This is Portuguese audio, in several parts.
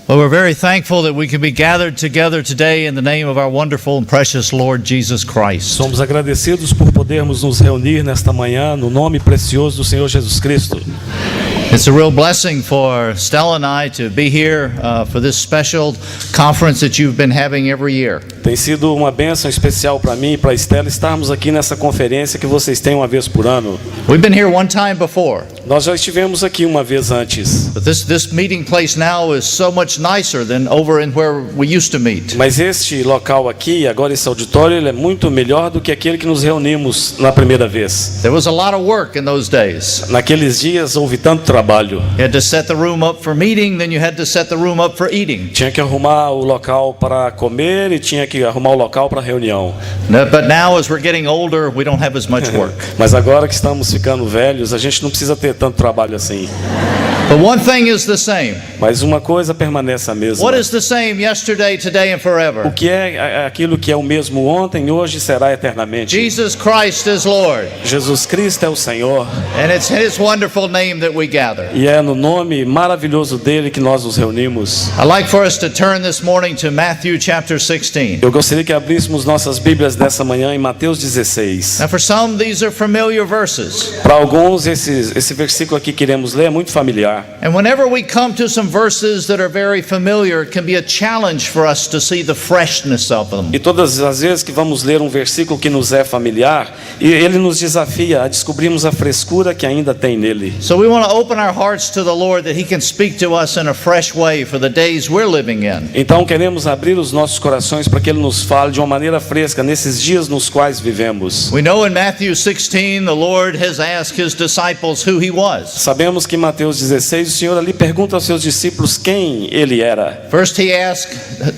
Well, we're very thankful that we can be gathered together today in the name of our wonderful and precious Lord Jesus Christ. Somos agradecidos por podermos nos reunir nesta manhã no nome precioso do Senhor Jesus Cristo. It's a real blessing for Stella and I to be here for this special conference that you've been having every year. Tem sido uma bênção especial para mim e para a Estela estarmos aqui nessa conferência que vocês têm uma vez por ano. We've been here one time before. Nós já estivemos aqui uma vez antes. But this meeting place now is so much nicer than over in where we used to meet. Mas este local aqui, agora esse auditório, ele é muito melhor do que aquele que nos reunimos na primeira vez. There was a lot of work in those days. Naqueles dias houve tanto trabalho. You had to set the room up for meeting, then you had to set the room up for eating. Tinha que arrumar o local para comer e tinha que arrumar o local para reunião. But now as we're getting older, we don't have as much work. Mas agora que estamos ficando velhos, a gente não precisa ter tanto trabalho assim. But one thing is the same. Mas uma coisa permanece a mesma. What is the same yesterday, today and forever? O que é aquilo que é o mesmo ontem, hoje será eternamente. Jesus Christ is Lord. Jesus Cristo é o Senhor. And it's His wonderful name that we gather. E é no nome maravilhoso dele que nós nos reunimos. I'd like for us to turn this morning to Matthew chapter 16. Eu gostaria que abríssemos nossas Bíblias dessa manhã em Mateus 16. Now for some these are familiar verses. Para alguns esse versículo aqui que iremos ler é muito familiar. And whenever we come to some verses that are very familiar, it can be a challenge for us to see the freshness of them. E todas as vezes que vamos ler um versículo que nos é familiar, e ele nos desafia a descobrirmos a frescura que ainda tem nele. So we want to open our hearts to the Lord that He can speak to us in a fresh way for the days we're living in. Então queremos abrir os nossos corações para que ele nos fale de uma maneira fresca nesses dias nos quais vivemos. We know in Matthew 16 the Lord has asked His disciples who He was. Sabemos que em Mateus 16 o Senhor ali pergunta aos seus discípulos quem ele era. First He asked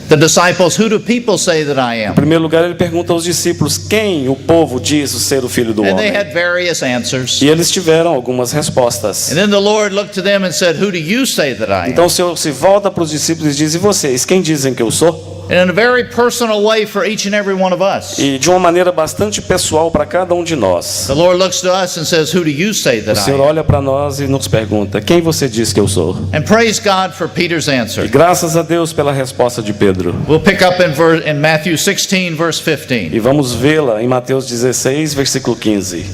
the disciples, who do people say that I Em am? primeiro lugar, ele pergunta aos discípulos quem o povo diz ser o Filho do And they Homem. had various answers. E eles tiveram algumas respostas. And then the Lord looked to them and said, who do you say that I am? Então o Senhor se volta para os discípulos e diz: e vocês, quem dizem que eu sou? And in a very personal way for each and every one of us. E de uma maneira bastante pessoal para cada um de nós. The Lord looks to us and says, who do you say O that I Senhor am? olha para nós e nos pergunta: quem você diz que eu sou? And praise God for Peter's E answer. graças a Deus pela resposta de Pedro. We'll pick up in Matthew 16 verse 15. E vamos vê-la em Mateus 16, versículo 15.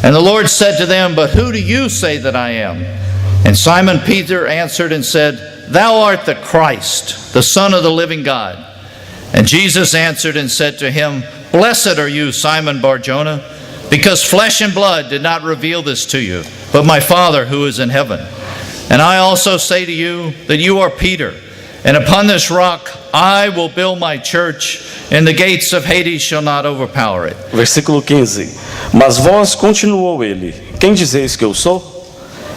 And the Lord said to them, but who do you say that I am? And Simon Peter answered and said, thou art the Christ, the Son of the living God. And Jesus answered and said to him, blessed are you, Simon Bar-Jonah, because flesh and blood did not reveal this to you, but my Father who is in heaven. And I also say to you that you are Peter, and upon this rock I will build my church, and the gates of Hades shall not overpower it. Versículo 15. Mas vós, continuou ele, quem dizeis que eu sou?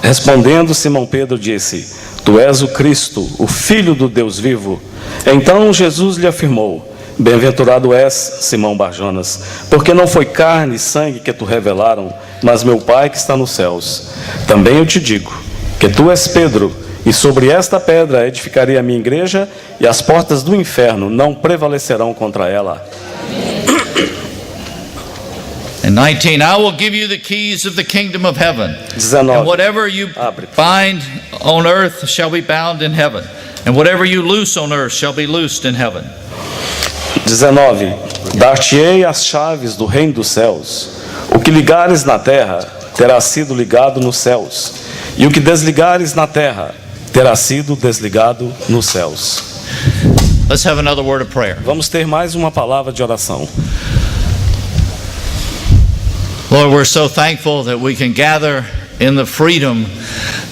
Respondendo, Simão Pedro disse: tu és o Cristo, o Filho do Deus vivo. Então Jesus lhe afirmou: bem-aventurado és, Simão Bar-Jonas, porque não foi carne e sangue que tu revelaram, mas meu Pai que está nos céus. Também eu te digo que tu és Pedro, e sobre esta pedra edificarei a minha igreja, e as portas do inferno não prevalecerão contra ela. And 19, I will give you the keys of the kingdom of heaven. 19. And whatever you bind on earth shall be bound in heaven. And whatever you loose on earth shall be loosed in heaven. 19. Dar-te-ei as chaves do reino dos céus. O que ligares na terra terá sido ligado nos céus, e o que desligares na terra terá sido desligado nos céus. Let's have another word of prayer. Vamos ter mais uma palavra de oração. Lord, we're so thankful that we can gather in the freedom,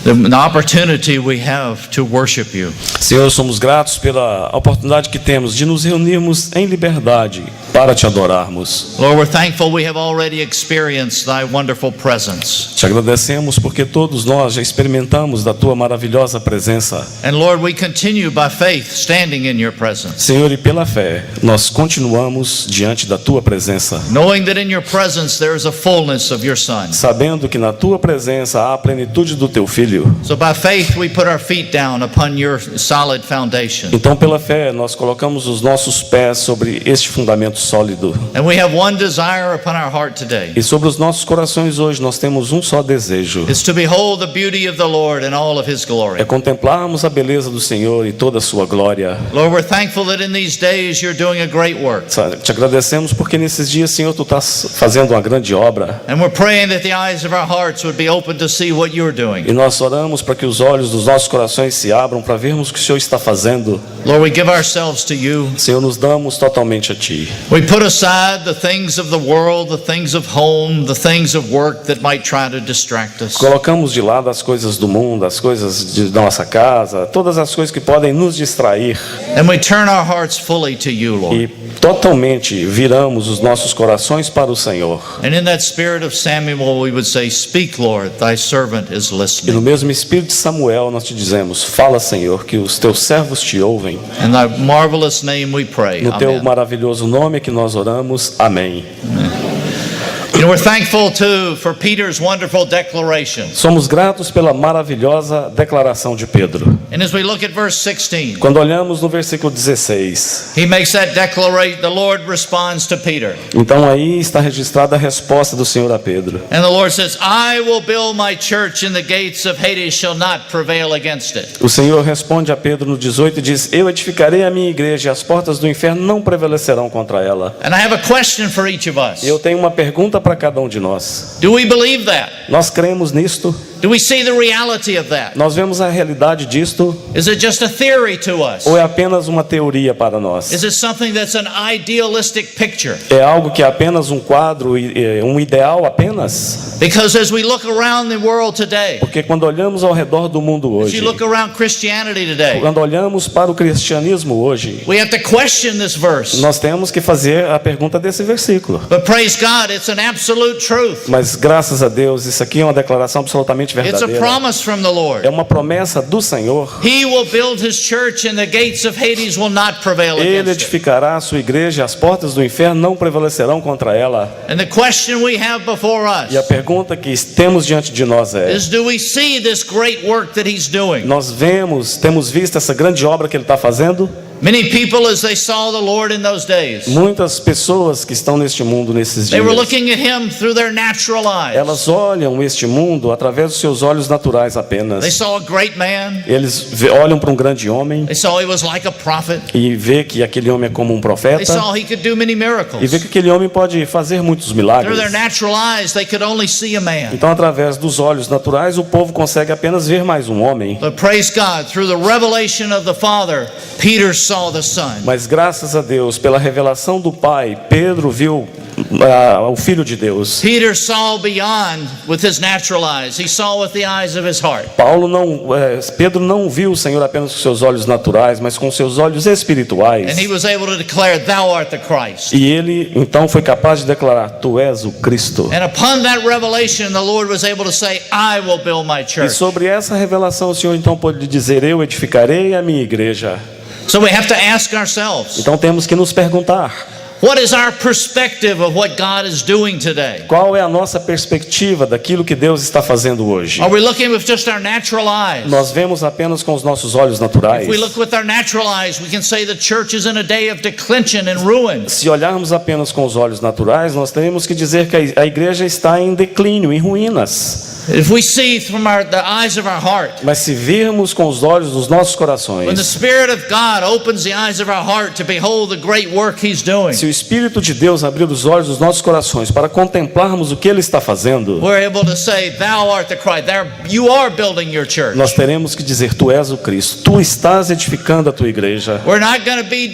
the opportunity we have to worship you. Senhor, somos gratos pela oportunidade que temos de nos reunirmos em liberdade para te adorarmos. Lord, we're thankful we have already experienced thy wonderful presence. Te agradecemos porque todos nós já experimentamos da tua maravilhosa presença. And Lord, we continue by faith standing in your presence. Senhor, e pela fé, nós continuamos diante da tua presença, Knowing that in your presence there is a fullness of your Son. sabendo que na tua presença há a plenitude do teu Filho. So by faith we put our feet down upon your solid foundation. Então, pela fé, nós colocamos os nossos pés sobre este fundamento sólido. And we have one desire upon our heart today. E sobre os nossos corações hoje nós temos um só desejo. It's to behold the beauty of the Lord and all of His glory. É contemplarmos a beleza do Senhor e toda a sua glória. Lord, we're thankful that in these days you're doing a great work. Te agradecemos porque nesses dias, Senhor, Tu estás fazendo uma grande obra. And we're praying that the eyes of our hearts would be open to see what you're doing. E nós oramos para que os olhos dos nossos corações se abram para vermos o que o Senhor está fazendo. Lord, we give ourselves to you. Senhor, nos damos totalmente a Ti. We put aside the things of the world, the things of home, the things of work that might try to distract us. Colocamos de lado as coisas do mundo, as coisas de nossa casa, todas as coisas que podem nos distrair. And we turn our hearts fully to you, Lord. E totalmente viramos os nossos corações para o Senhor. And in that spirit of Samuel, we would say, "Speak, Lord, thy servant is E no listening." mesmo espírito de Samuel nós te dizemos: fala, Senhor, que os teus servos te ouvem. In thy marvelous name we pray. No teu Amen. maravilhoso nome que nós oramos. Amém. You know, we're thankful too for Peter's wonderful declaration. Somos gratos pela maravilhosa declaração de Pedro. And as we look at verse 16, Quando olhamos no versículo 16, he makes that declaration. The Lord responds to Peter. então aí está registrada a resposta do Senhor a Pedro. And the Lord says, "I will build my church, and the gates of Hades shall not prevail against it." O Senhor responde a Pedro no 18 e diz: eu edificarei a minha igreja e as portas do inferno não prevalecerão contra ela. And I have a question for each of us. Eu tenho uma pergunta para cada um de nós. Do we believe that? Nós cremos nisto? Do we see the reality of that? Nós vemos a realidade disto? Is it just a theory to us? Ou é apenas uma teoria para nós? Is it something that's an idealistic picture? É algo que é apenas um quadro, um ideal apenas? Because as we look around the world today, Porque quando olhamos ao redor do mundo as hoje, you look around Christianity today, quando olhamos para o cristianismo hoje, we have to question this verse. nós temos que fazer a pergunta desse versículo. But praise God, it's an absolute truth. Mas graças a Deus, isso aqui é uma declaração absolutamente It's a verdadeira. promise from the Lord. É uma promessa do Senhor. He will build his church, and the gates of Hades will not prevail Ele against it. edificará a sua igreja, as portas do inferno não prevalecerão contra ela. And the question we have before E a us pergunta que temos diante de nós é: is, do we see this great work that he's doing? nós temos visto essa grande obra que ele está fazendo? Many people, as they saw the Lord in those days, Muitas pessoas que estão neste mundo nesses they were dias, looking at him through their natural eyes. elas olham este mundo através dos seus olhos naturais They apenas. saw a great man. Eles olham para um grande homem They saw he was like a prophet. e vê que aquele homem é como um They profeta saw he could do many e vê miracles. que aquele homem pode fazer muitos Through milagres. their natural eyes, they could only see a man. Então, através dos olhos naturais, o povo consegue apenas ver mais um homem. But praise God, through the revelation of the Father, Peter saw the Son. Mas graças a Deus, pela revelação do Pai, Pedro viu o Filho de Deus. Peter saw beyond with his natural eyes. He saw with the eyes of his heart. Pedro não viu o Senhor apenas com seus olhos naturais, mas com seus olhos espirituais. And he was able to declare, "Thou art the Christ." E ele então foi capaz de declarar: Tu és o Cristo. And upon that revelation, the Lord was able to say, "I will build my E church." sobre essa revelação, o Senhor então pôde dizer: Eu edificarei a minha igreja. So we have to ask ourselves, Então temos que nos perguntar: what is our perspective of what God is doing today? qual é a nossa perspectiva daquilo que Deus está fazendo hoje? Are we looking with just our natural eyes? Nós vemos apenas com os nossos olhos naturais. If we look with our natural eyes, we can say the church is in a day of declension and ruin. Se olharmos apenas com os olhos naturais, nós teremos que dizer que a igreja está em declínio, em ruínas. If we see from the eyes of our heart, Mas se virmos com os olhos dos nossos when the corações, Spirit of God opens the eyes of our heart to behold the great work He's doing, se o Espírito de Deus abrir os olhos dos nossos corações para contemplarmos o que Ele está fazendo, we're able to say, "Thou art the Christ." You are building your church. nós teremos que dizer: Tu és o Cristo, Tu estás edificando a Tua igreja. We're not going to be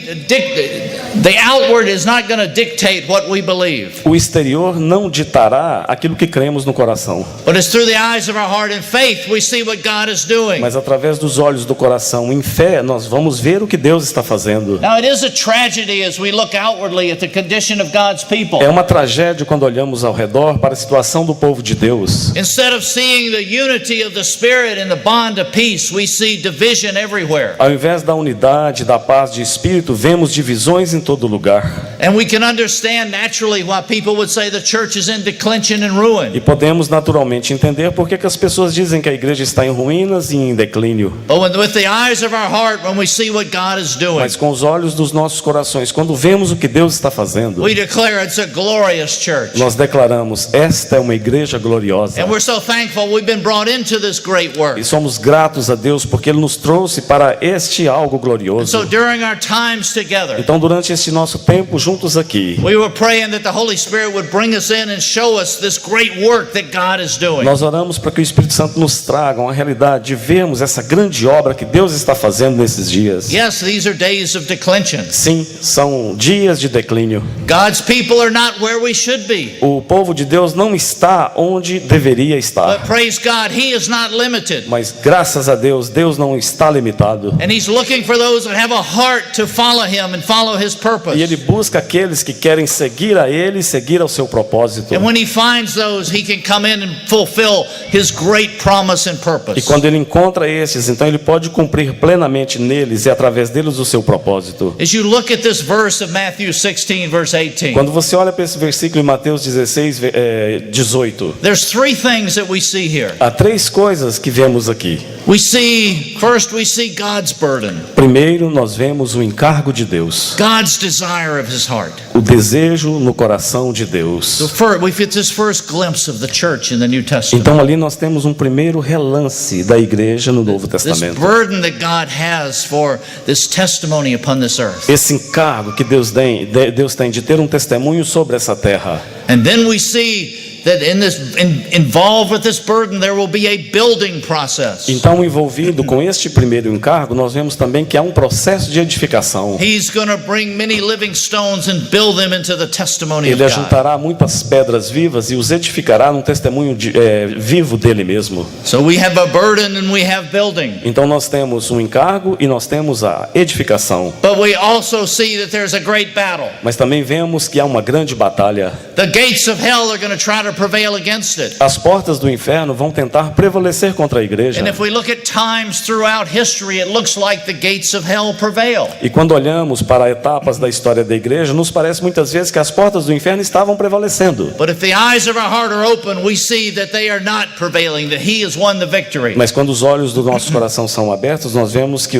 the outward is not going to dictate what we believe, O exterior não ditará aquilo que cremos no coração, but it's through the eyes of our heart in faith we see what God is doing. mas através dos olhos do coração, em fé, nós vamos ver o que Deus está fazendo. Now it is a tragedy as we look outwardly at the condition of God's people. É uma tragédia quando olhamos ao redor para a situação do povo de Deus. Instead of seeing the unity of the Spirit and the bond of peace, we see division everywhere. Ao invés da unidade, da paz de espírito, vemos divisões em todo lugar. And we can understand naturally why people would say the church is in declension and ruin. E podemos naturalmente entender entender por que as pessoas dizem que a igreja está em ruínas e em declínio. But with the eyes of our heart, when we see what God is doing, Mas com os olhos dos nossos corações, quando vemos o que Deus está fazendo, we declare it's a glorious church. nós declaramos: esta é uma igreja gloriosa. And we're so thankful we've been brought into this great work. E somos gratos a Deus porque Ele nos trouxe para este algo And so glorioso. during our times together, Então, durante este nosso tempo juntos aqui, we were praying that the Holy Spirit would bring us in and show us this great work that God is doing. nós oramos para que o Espírito Santo nos traga uma realidade de vermos essa grande obra que Deus está fazendo nesses dias. Yes, these are days of declension. Sim, são dias de declínio. God's people are not where we should be. O povo de Deus não está onde deveria estar. But praise God, He is not limited. Mas graças a Deus, Deus não está limitado. And He's looking for those that have a heart to follow Him and follow His purpose. E Ele busca aqueles que querem seguir a Ele e seguir ao seu propósito. And when He finds those, He can come in and fulfill His great promise and E purpose. quando Ele encontra esses, então Ele pode cumprir plenamente neles e através deles o seu propósito. As you look at this verse of Matthew 16, verse 18, Quando você olha para esse versículo em Mateus 16, 18, there's three things that we see here. há três coisas que vemos aqui. First we see God's burden, Primeiro, nós vemos o encargo de Deus, God's desire of His heart. o desejo no coração de Deus. So we get this first glimpse of the church in the New Testament. Então ali nós temos um primeiro relance da igreja no Novo This Testamento. burden that God has for this testimony upon this earth. Esse encargo que Deus tem de ter um testemunho sobre essa terra. And then we see that involved with this burden there will be a building process. Então, envolvido com este primeiro encargo, nós vemos também que há um processo de edificação. He's going to bring many living stones and build them into the testimony of Ele God. ajuntará muitas pedras vivas e os edificará num testemunho vivo dele mesmo. So we have a burden and we have building. Então nós temos um encargo e nós temos a edificação. But we also see that there's a great battle. Mas também vemos que há uma grande batalha. The gates of hell are going to try to prevail against it. As portas do inferno vão tentar prevalecer contra a igreja. And if we look at times throughout history, it looks like the gates of hell prevail. E quando olhamos para etapas da história da igreja, nos parece muitas vezes que as portas do inferno estavam prevalecendo. But if the eyes of our heart are open, we see that they are not prevailing, that He has won the victory. Mas quando os olhos do nosso coração são abertos, nós vemos que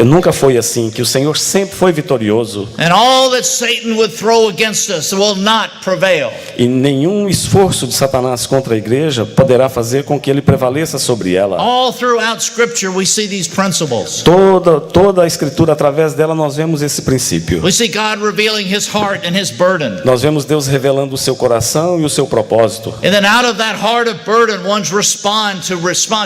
nunca foi assim, que o Senhor sempre foi vitorioso. And all that Satan would throw against us will not prevail. E nenhum esforço de Satanás contra a igreja poderá fazer com que ele prevaleça sobre ela. All throughout Scripture we see these principles. Toda a escritura, através dela, nós vemos esse princípio. We see God revealing His heart and His burden. Nós vemos Deus revelando o seu coração e o seu propósito. And then out of that heart of burden, ones respond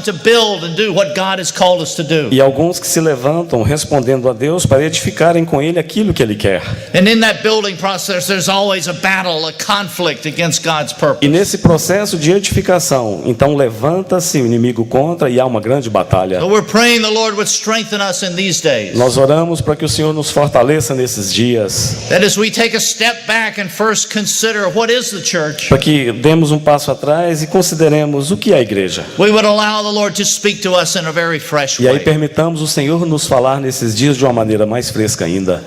to build and do what God has called us to do. E alguns que se levantam respondendo a Deus para edificarem com Ele aquilo que Ele quer. And in that building process, there's always a battle, a conflict against God's purpose. E nesse processo de edificação, então levanta-se o inimigo contra e há uma grande batalha. So we're praying the Lord would strengthen us in these days. Nós oramos para que o Senhor nos fortaleça nesses dias, That as we take a step back and first consider what is the church, para que demos um passo atrás e consideremos o que é a igreja. we would allow the Lord to speak to us in a very fresh E aí way. permitamos o Senhor nos falar nesses dias de uma maneira mais fresca ainda.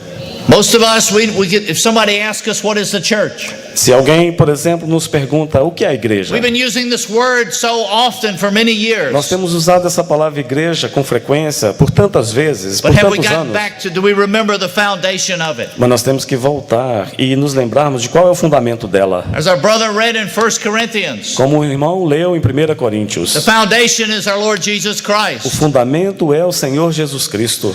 Most of us, if somebody asks us what is the church, Se alguém, por exemplo, nos pergunta o que é a igreja, we've been using this word so often for many years. nós temos usado essa palavra igreja com frequência por tantas vezes, por But have we tantos gotten anos. back to, do we remember the foundation of it? Mas nós temos que voltar e nos lembrarmos de qual é o fundamento dela. As our brother read in 1 Corinthians, Como o irmão leu em 1 Coríntios, the foundation is our Lord Jesus o Christ. fundamento é o Senhor Jesus Cristo.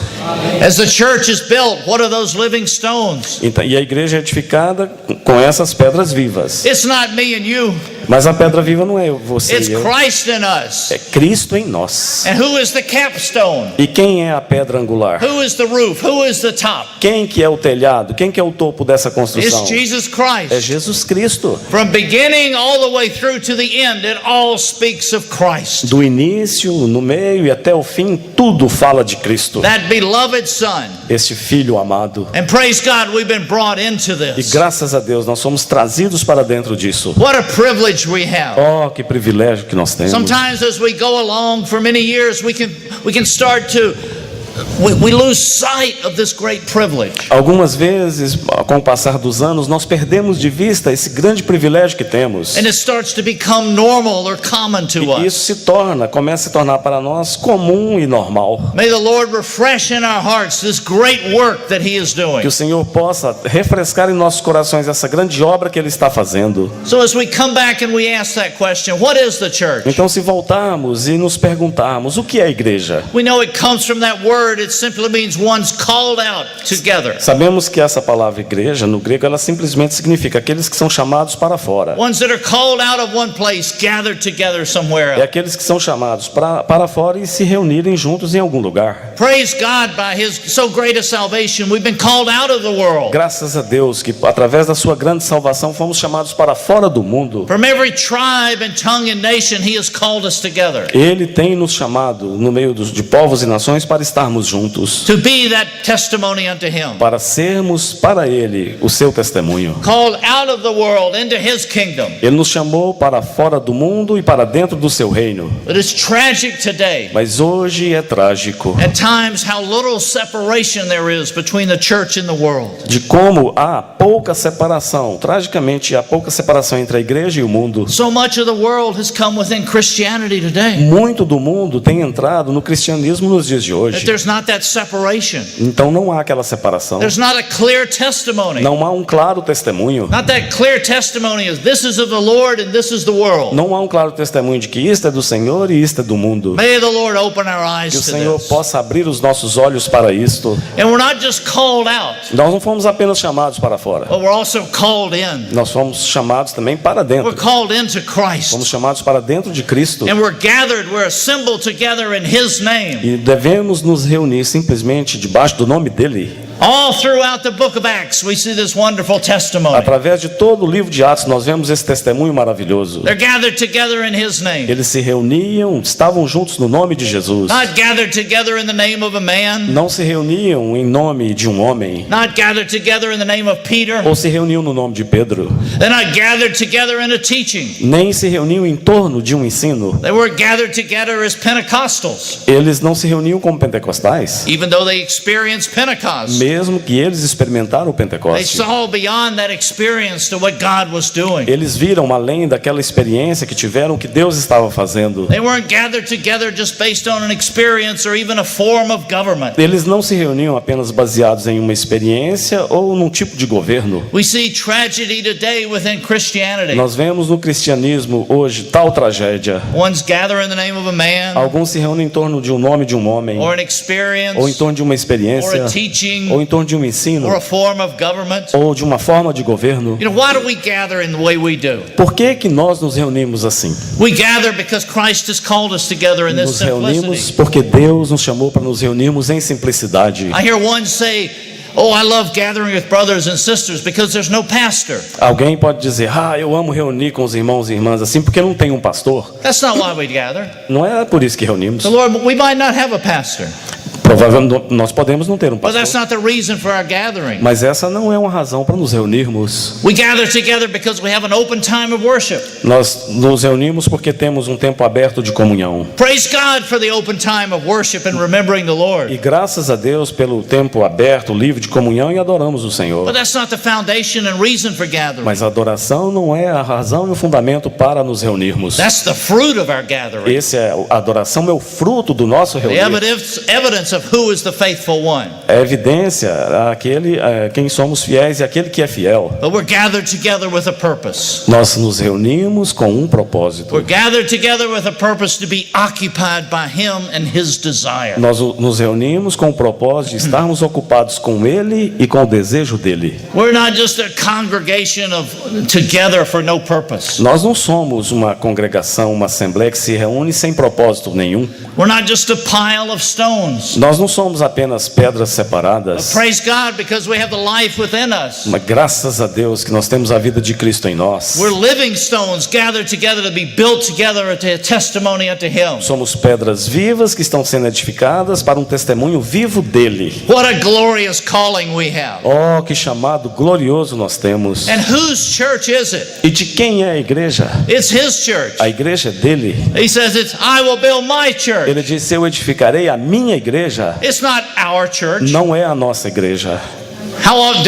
As the church is built, what are those living stones? Então, e a igreja é edificada com essas pedras vivas. It's not me and you. Mas a pedra viva não é você It's e eu. Christ in us. É Cristo em nós. And who is the capstone? E quem é a pedra angular? Who is the roof? Who is the top? Quem que é o telhado? Quem que é o topo dessa It's construção? Jesus É Christ. Jesus Cristo. From beginning all the way through to the end, it all speaks of Christ. Do início, no meio e até o fim, tudo fala de Cristo. That beloved Son. Este Filho amado. And praise God, we've been brought into E this. graças a Deus nós somos trazidos para dentro disso. What a privilege we have. Oh, que privilégio que nós temos. Sometimes as we go along for many years, we can start to we lose sight of this great privilege. Algumas vezes, com o passar dos anos, nós perdemos de vista esse grande privilégio que temos. And it starts to become normal or common to E isso us. começa a se tornar para nós comum e normal. May the Lord refresh in our hearts this great work that He is doing. Que o Senhor possa refrescar em nossos corações essa grande obra que Ele está fazendo. So as we come back and we ask that question, what is the church? Então, se voltarmos e nos perguntarmos o que é a igreja, We know it comes from that word. It simply means one's called out together. sabemos que essa palavra igreja, no grego, ela simplesmente significa aqueles que são chamados para fora. Ones that are called out of one place, gathered together somewhere É else. aqueles que são chamados para fora e se reunirem juntos em algum lugar. Praise God, by His so great a salvation, we've been called out of the world. Graças a Deus que através da sua grande salvação fomos chamados para fora do mundo. From every tribe and tongue and nation, He has called us together Ele tem nos chamado no meio de povos e nações para estarmos juntos, to be that testimony unto Him. para sermos para Ele o seu testemunho. Called out of the world into His kingdom. Ele nos chamou para fora do mundo e para dentro do seu reino. It is tragic today, Mas hoje é trágico at times, how little separation there is between the church and the world. de como há pouca separação, tragicamente há pouca separação entre a igreja e o mundo. So much of the world has come within Christianity today Muito do mundo tem entrado no cristianismo nos dias de that hoje. there's not that separation. Então não há aquela separação. There's not a clear testimony. Não há um claro testemunho. Not that clear testimony is this is of the Lord and this is the world. Não há um claro testemunho de que isto é do Senhor e isto é do mundo. May the Lord open our eyes Que o to Senhor this. possa abrir os nossos olhos para isto. And we're not just called out, Nós não fomos apenas chamados para fora. but we're also called in. Nós fomos chamados também para We're dentro. called into Fomos Christ. chamados para dentro de Cristo. And we're gathered, we're assembled together in His name. E devemos nos reunir simplesmente debaixo do nome dele. All throughout the book of Acts, we see this wonderful testimony. Através de todo o livro de Atos, nós vemos esse testemunho maravilhoso. They're gathered together in His name. Eles se reuniam, estavam juntos no nome de Jesus. Not gathered together in the name of a man. Não se reuniam em nome de um homem. Not gathered together in the name of Peter. Ou se reuniam no nome de Pedro. They're not gathered together in a teaching. Nem se reuniam em torno de um ensino. They were gathered together as Pentecostals, Eles não se reuniam como pentecostais. even though they experienced Pentecost. Mesmo que eles experimentaram o They Pentecoste. saw beyond that experience to what God was doing. Eles viram além daquela experiência que tiveram o que Deus estava fazendo. They weren't gathered together just based on an experience or even a form of government. Eles não se reuniam apenas baseados em uma experiência ou num tipo de governo. We see tragedy today within Christianity. Nós vemos no cristianismo hoje tal tragédia. One's gather in the name of a man Alguns se reúnem em torno de um nome de um homem, or an experience ou em torno de uma or experiência, a teaching ou em torno de um ensino, or a form of government. ou de uma forma de governo. You know, why do we gather in the way we do? Por que nós nos reunimos assim? We gather because Christ has called us together in this Nos reunimos simplicity. porque Deus nos chamou para nos reunirmos em simplicidade. I hear one say, "Oh, I love gathering with brothers and sisters because there's no pastor." Alguém pode dizer, eu amo reunir com os irmãos e irmãs assim porque não tem um pastor. That's not why we gather. Não é por isso que reunimos. The Lord, we might not have a pastor, Provavelmente nós podemos não ter um but that's pastor. not the reason for our gathering. Mas essa não é uma razão para nos reunirmos. We gather together because we have an open time of worship. Nós nos reunimos porque temos um tempo aberto de comunhão. Praise God for the open time of worship and remembering the E Lord. graças a Deus pelo tempo aberto, livre de comunhão, e adoramos o Senhor. But that's not the foundation and reason for gathering. Mas a adoração não é a razão e o fundamento para nos reunirmos. That's the fruit of our gathering. A adoração é o fruto do nosso The reunir. evidence of who is the faithful one. É evidência quem somos fiéis e aquele que é fiel. But we're gathered together with a purpose. Nós nos reunimos com um propósito. We're gathered together with a purpose to be occupied by Him and His desire. Nós nos reunimos com o propósito de estarmos ocupados com Ele e com o desejo dele. We're not just a congregation of together for no purpose. Nós não somos uma congregação, uma assembleia que se reúne sem propósito nenhum. We're not just a pile of stones. Nós não somos apenas pedras separadas. Praise God because we have the life within us. Mas graças a Deus que nós temos a vida de Cristo em nós. We're living stones gathered together to be built together to a testimony unto Him. Somos pedras vivas que estão sendo edificadas para um testemunho vivo dele. What a glorious calling we have. Oh, que chamado glorioso nós temos. And whose church is it? E de quem é a igreja? It's His church. A igreja é dele. He says it's I will build my church. Ele disse: eu edificarei a minha igreja. igreja It's not our church. não é a nossa igreja. How often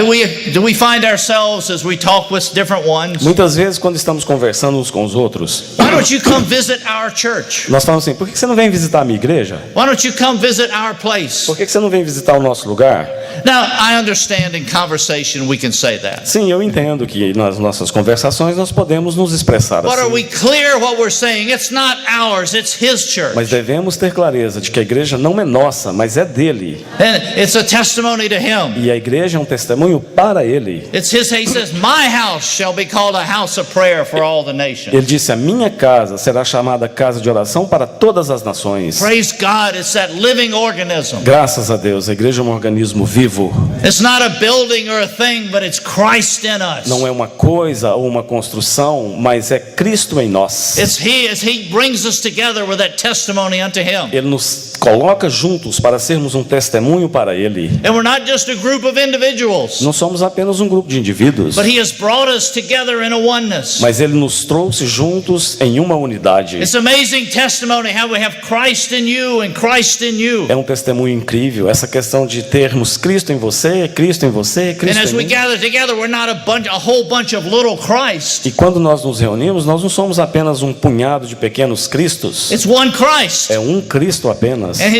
do we find ourselves as we talk with different ones? Muitas vezes, quando estamos conversando uns com os outros, Why don't you come visit our church? nós falamos assim: por que você não vem visitar a minha igreja? Why don't you come visit our place? Por que você não vem visitar o nosso lugar? Now, I understand in conversation we can say that. Sim, eu entendo que nas nossas conversações nós podemos nos expressar But are assim. we clear what we're saying? It's not ours, it's His church. Mas devemos ter clareza de que a igreja não é nossa, mas é dele. And it's a testimony to Him. E a igreja é um testemunho para ele. It's His, He says, my house shall be called a house of prayer for all the nations. Ele disse: a minha casa será chamada casa de oração para todas as nações. Praise God, it's that living organism. Graças a Deus, a igreja é um organismo vivo. It's not a building or a thing, but it's Christ in us. Não é uma coisa ou uma construção, mas é Cristo em nós. It's He, as He brings us together with that testimony unto Him. Ele nos coloca juntos para sermos um testemunho para ele. And we're not just a group of individuals, Não somos apenas um grupo de indivíduos, but He has brought us together in a oneness. mas ele nos trouxe juntos em uma unidade. It's amazing testimony how we have Christ in you and Christ in you. É um testemunho incrível essa questão de termos Cristo em você, Cristo em você, And Cristo as em we mim. gather together, we're not a whole bunch of little Christ. E quando nós nos reunimos, nós não somos apenas um punhado de pequenos Cristos. It's one Christ. É um Cristo apenas. And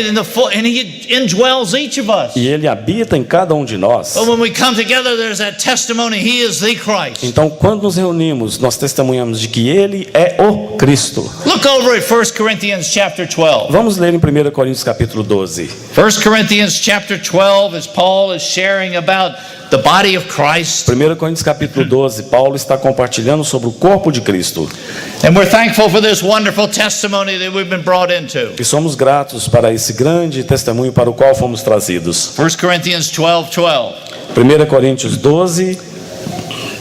He indwells each of us. E ele habita em cada um de nós. But when we come together, there's that testimony, He is the Christ. Então, quando nos reunimos, nós testemunhamos de que ele é o Cristo. Look over at 1 Corinthians chapter 12. Vamos ler em 1 Coríntios capítulo 12. 1 Corinthians chapter 12, as Paul is sharing about the body of Christ. 1 Coríntios capítulo 12, Paulo está compartilhando sobre o corpo de Cristo. And we're thankful for this wonderful testimony that we've been brought into. E somos gratos para esse grande testemunho para o qual fomos trazidos. 1 Corinthians 12:12. 1 Coríntios 12,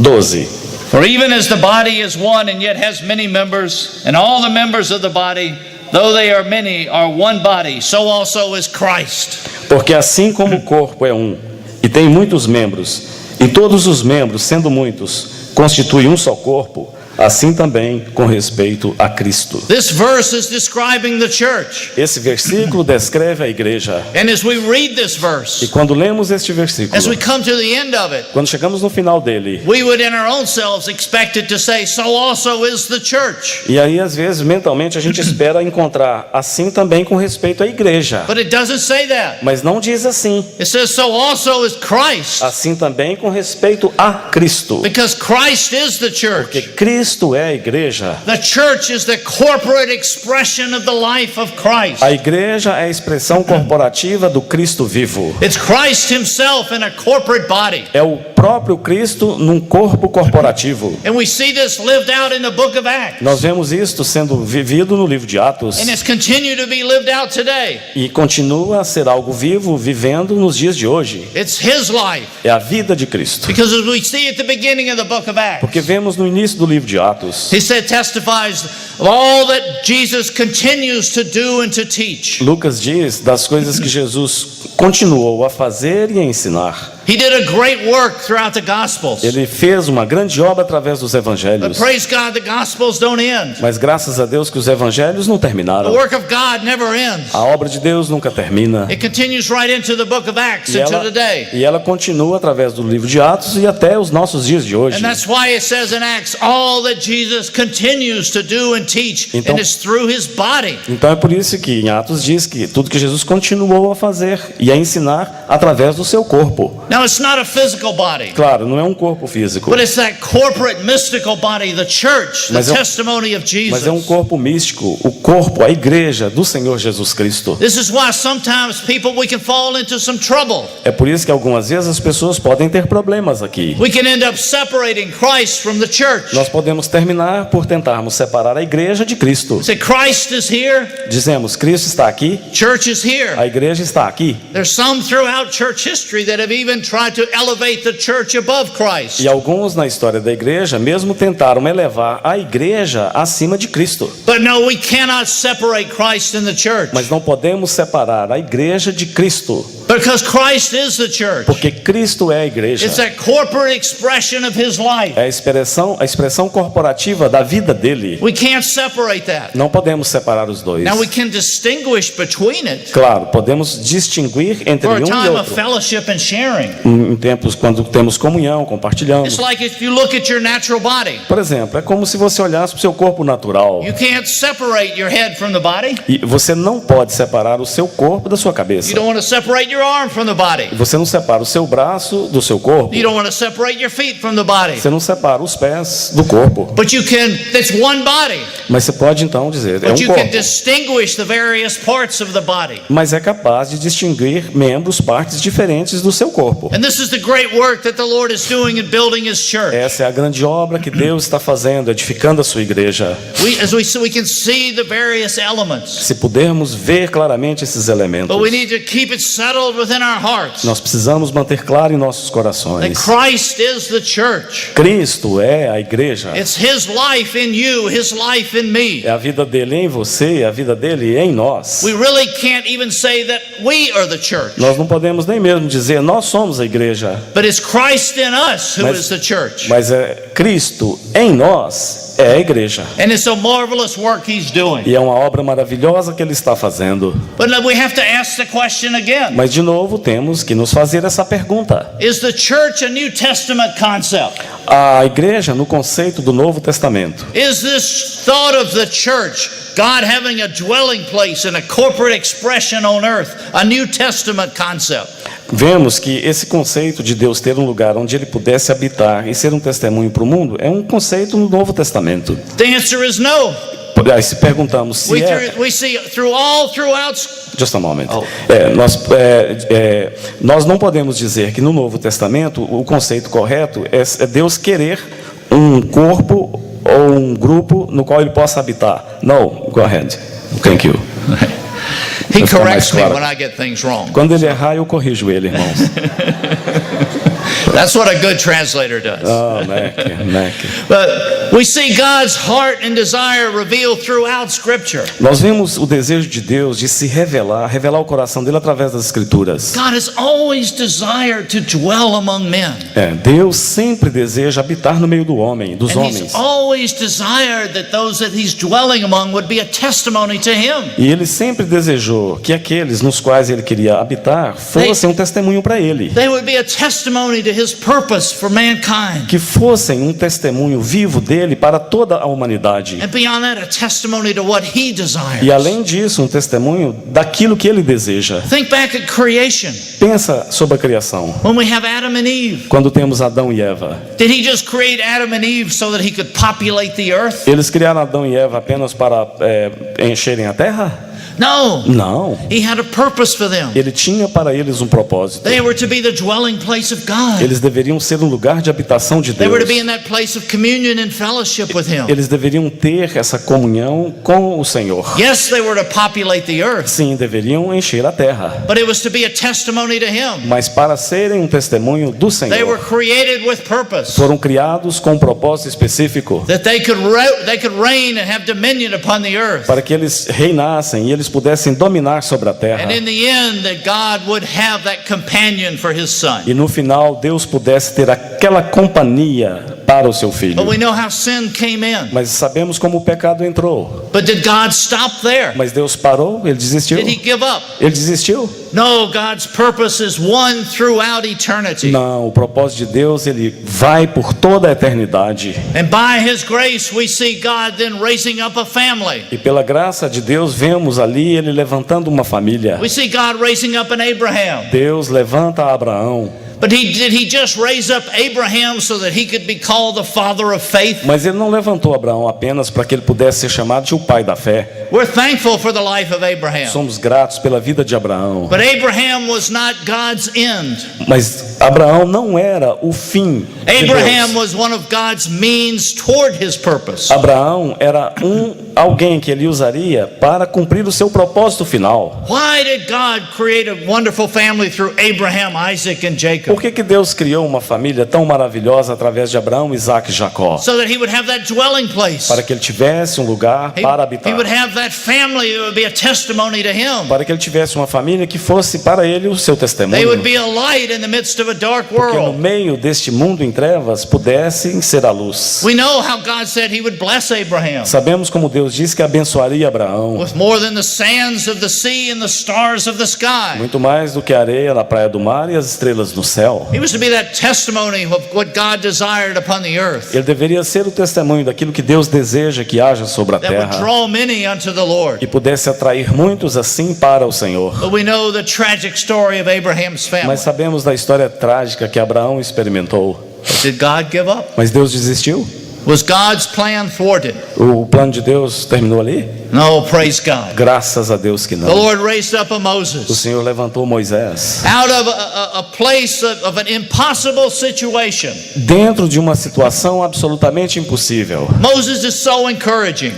12. For even as the body is one and yet has many members, and all the members of the body, though they are many, are one body, so also is Christ. Porque assim como o corpo é um e tem muitos membros, e todos os membros, sendo muitos, constituem um só corpo, assim também com respeito a Cristo. This verse is describing the church. Esse versículo descreve a igreja. And as we read this E verse, quando lemos este versículo, as we come to the end of it, quando chegamos no final dele, we would in our own selves expect it to say, so also is the church. e aí às vezes mentalmente a gente espera encontrar assim também com respeito à igreja. But it doesn't say that. Mas não diz assim. It says, so also is Christ. Assim também com respeito a Cristo. Because Christ is the Porque church. Cristo é a igreja. The church is the corporate expression of the life of Christ. A igreja é a expressão corporativa do Cristo vivo. It's Christ himself in a corporate body. É o próprio Cristo num corpo corporativo. And we see this lived out in the book of Acts. Nós vemos isto sendo vivido no livro de Atos. And it's continued to be lived out today. E continua a ser algo vivo, vivendo nos dias de hoje. It's his life. É a vida de Cristo. Because as we see at the beginning of the book of Acts, Porque vemos no início do livro de Atos, he said, testifies of all that Jesus continues to do and to teach. Lucas diz das coisas que Jesus continuou a fazer e a ensinar. He did a great work throughout the Gospels. Ele fez uma grande obra através dos But evangelhos. praise God, the Gospels don't end. Mas graças a Deus que os evangelhos não The terminaram. work of God never ends. A obra de Deus nunca termina. It continues right into the book of Acts, E into today. ela continua através do livro de Atos e até os nossos dias de hoje. And that's why it says in Acts, all that Jesus continues to do and teach, Então- and it's through his body. Então é por isso que em Atos diz que tudo que Jesus continuou a fazer e a ensinar através do seu corpo. Now, it's not a physical body, Claro, não é um corpo físico, but it's that corporate mystical body, the church, the Mas é um- testimony of mas é um Jesus. corpo místico, o corpo, a igreja do Senhor Jesus Cristo. This is why sometimes we can fall into some trouble. É por isso que algumas vezes as pessoas podem ter problemas aqui. We can end up separating Christ from the church. Nós podemos terminar por tentarmos separar a igreja de Cristo. Say, Christ is here, Dizemos, Cristo está aqui, church is here. a igreja está aqui. There's some throughout church history that have even tried to elevate the church above Christ. E alguns na história da igreja mesmo tentaram elevar a igreja acima de Cristo. But no, we cannot separate Christ and the church. Mas não podemos separar a igreja de Cristo, Because Christ is the church. porque Cristo é a igreja. It's that corporate expression of His life. É a expressão corporativa da vida dele. We can't separate that. Não podemos separar os dois. Now we can distinguish between it Claro, podemos distinguir entre for a um e time of outro. fellowship and sharing. Em tempos quando temos comunhão, compartilhamos. It's like if you look at your natural body. Por exemplo, é como se você olhasse para o seu corpo natural. You can't separate your head from the body. E você não pode separar o seu corpo da sua cabeça. You don't want to separate your arm from the body. Você não separa o seu braço do seu corpo. You don't want to separate your feet from the body. Você não separa os pés do corpo. But you can, that's one body. Mas você pode então dizer, é But um you can corpo. distinguish the various parts of the body. Mas é capaz de distinguir membros, partes diferentes do seu corpo. And this is the great work that the Lord is doing in building His church. Essa é a grande obra que Deus está fazendo, edificando a sua igreja. We can see the various elements. Se pudermos ver claramente esses elementos, But we need to keep it settled within our hearts nós precisamos manter claro em nossos that corações. Christ is the church. Cristo é a igreja. It's His life in you, His life in me. É a vida dele em você, é a vida dele em nós. We really can't even say that we are the church. Nós não podemos nem mesmo dizer nós somos a igreja, But it's Christ in us who Mas- is the church. mas é Cristo em nós é a igreja. And it's a marvelous work He's doing. E é uma obra maravilhosa que ele está fazendo. But we have to ask the question again. Mas de novo temos que nos fazer essa pergunta. Is the church a New Testament concept? A igreja no conceito do Novo Testamento. Is this thought of the church, God having a dwelling place and a corporate expression on earth, a New Testament concept? Vemos que esse conceito de Deus ter um lugar onde ele pudesse habitar e ser um testemunho para o mundo é um conceito no Novo Testamento. The answer is no. Aí se perguntamos se We see throughout. Just a moment. Oh. Nós não podemos dizer que no Novo Testamento o conceito correto é Deus querer um corpo ou um grupo no qual ele possa habitar. No, go ahead. Thank you. He That's corrects me claro. when I get things wrong. Quando ele errar, eu corrijo ele, irmãos. That's what a good translator does. Oh, Mac. But we see God's heart and desire revealed throughout Scripture. Nós vemos o desejo de Deus de se revelar o coração dele através das Escrituras. God has always desired to dwell among men. Deus sempre deseja habitar no meio do homem, dos And homens. He's always desired that those that He's dwelling among would be a testimony to Him. E ele sempre desejou que aqueles nos quais ele queria habitar fossem um testemunho para ele. They would be a testimony to His purpose for mankind. Que fossem um testemunho vivo dele para toda a humanidade. And beyond that, a testimony to what He desires. E além disso, um testemunho daquilo que ele deseja. Think back at creation. Pensa sobre a criação. When we have Adam and Eve, Quando temos Adão e Eva. did He just create Adam and Eve so that He could populate the earth? Eles criaram Adão e Eva apenas para encherem a terra? No. Não. He had a purpose for them. Ele tinha para eles um propósito. They were to be the dwelling place of God. Eles deveriam ser um lugar de habitação de They were to be Deus. in that place of communion and fellowship with Him. Eles deveriam ter essa comunhão com o Senhor. Yes, they were to populate the earth, Sim, deveriam encher a terra. but it was to be a testimony to Him. Mas para serem um testemunho do They were Senhor, created with purpose, foram criados com um propósito específico. that they could reign and have dominion upon the earth. Para que eles reinassem e eles pudessem dominar sobre a terra. And in the end, that God would have that companion for His Son. E no final Deus pudesse ter aquela companhia para o seu filho. But we know how sin came in. Mas sabemos como o pecado entrou. But did God stop there? Mas Deus parou, ele desistiu. Did He give up? Ele desistiu? No, God's purpose is one throughout eternity. Não, o propósito de Deus, ele vai por toda a eternidade. And by His grace, we see God then raising up a family. E pela graça de Deus, vemos ali ele levantando uma família. We see God raising up an Abraham. Deus levanta Abraão. But did he just raise up Abraham so that he could be called the father of faith? Mas ele não levantou Abraão apenas para que ele pudesse ser chamado de o pai da fé. We're thankful for the life of Abraham. Somos gratos pela vida de Abraão. But Abraham was not God's end. Mas Abraão não era o fim de Abraham Deus. was one of God's means toward his purpose. Abraão era alguém que ele usaria para cumprir o seu propósito final. Why did God create a wonderful family through Abraham, Isaac, and Jacob? Por que Deus criou uma família tão maravilhosa através de Abraão, Isaac e Jacó? So that he would have that dwelling place. Para que ele tivesse um lugar para habitar. He would have that family that would be a testimony to him. Para que ele tivesse uma família que fosse para ele o seu They testemunho. would be a light in the midst of a dark Porque no world. meio deste mundo em trevas pudessem ser a luz. We know how God said he would bless Abraham Sabemos como Deus disse que abençoaria Abraão. with more than the sands of the sea and the stars of the sky. Muito mais do que a areia na praia do mar e as estrelas no céu. He was to be that testimony of what God desired upon the earth, Ele deveria ser o testemunho daquilo que Deus deseja que haja sobre a that would terra. draw many unto the Lord. E pudesse atrair muitos assim para o Senhor. But we know the tragic story of Abraham's family. Mas sabemos da história trágica que Abraão experimentou. Did God give up? Mas Deus desistiu? Was God's plan thwarted? O plano de Deus terminou ali? No, praise God. Graças a Deus que The não. Lord raised up a O Moses Senhor levantou Moisés out of a place of an impossible situation. dentro de uma situação absolutamente impossível. Moses is so encouraging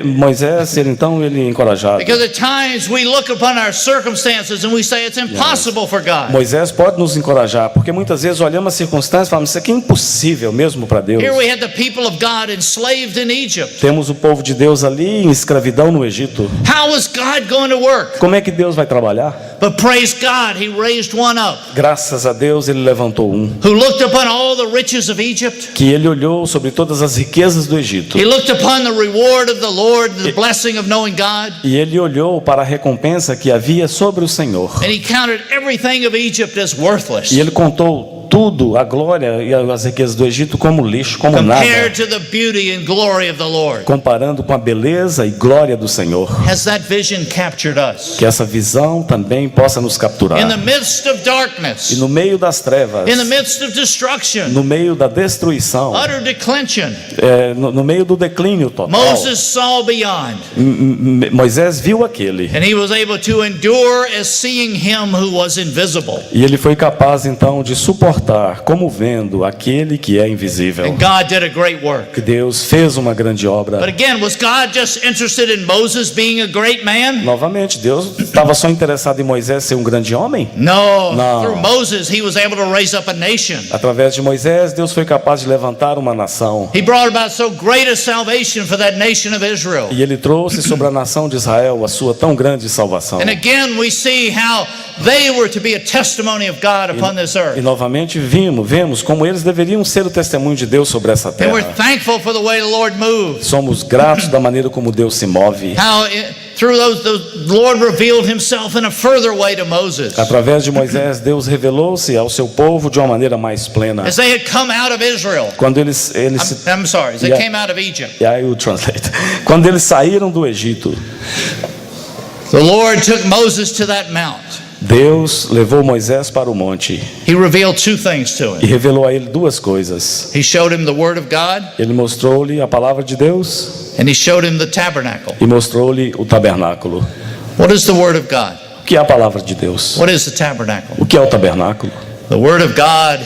Moisés, ele encorajado. because at times we look upon our circumstances and we say it's impossible for God. Moisés pode nos encorajar, porque muitas vezes olhamos as circunstâncias e falamos, isso aqui é impossível mesmo para Deus. Here we had the people of God enslaved in Egypt. Temos o povo de Deus ali em escravidão no Egito. How is God going to work? Como é que Deus vai trabalhar? But praise God, he raised one up Graças a Deus ele levantou um, who looked upon all the riches of Egypt. que ele olhou sobre todas as riquezas do Egito. He looked upon the reward of the Lord, the blessing of knowing God, E ele olhou para a recompensa que havia sobre o Senhor. and he counted everything of Egypt as worthless E ele contou tudo, a glória e as riquezas do Egito como lixo, como nada, compared to the beauty and glory of the Lord. comparando com a beleza e glória do Senhor. Has that vision captured us? Que essa visão também possa nos capturar. In the midst of E darkness, no meio das trevas, in the midst of destruction, no meio da destruição, utter declension, no meio do declínio total, Moses saw beyond, Moisés viu aquele. and he was able to endure as seeing him who was invisible. E ele foi capaz então de suportar como vendo aquele que é invisível. And God did a great work. Que Deus fez uma grande But obra. again, was God just interested in Moses being a great man? Novamente, Deus estava só interessado em Moisés ser um grande homem? No. No. Through Moses, he was able to raise up a nation. Através de Moisés, Deus foi capaz de levantar uma nação. He brought about so great a salvation for that nation of Israel. E ele trouxe sobre a nação de Israel a sua tão grande salvação. And again, we see how they were to be a testimony of God upon this E earth. novamente vemos como eles deveriam ser o testemunho de Deus sobre essa And we're terra. thankful for the way the Lord moves. Somos gratos da maneira como Deus se move. How through those, the Lord revealed himself in a further way to Moses. Através de Moisés, Deus revelou-se ao seu povo de uma maneira mais plena. As they had come out of Israel. Quando eles I'm sorry, as they Yeah. came out of Egypt. I will translate. Quando eles saíram do Egito, The Lord took Moses to that mount. Deus levou Moisés para o monte He revealed two things to e him. revelou a ele duas coisas. He showed him the Word of God, Ele mostrou-lhe a palavra de Deus and he showed him the tabernacle. e mostrou-lhe o tabernáculo. What is the Word of God? O que é a palavra de Deus? What is the tabernacle? O que é o tabernáculo? The Word of God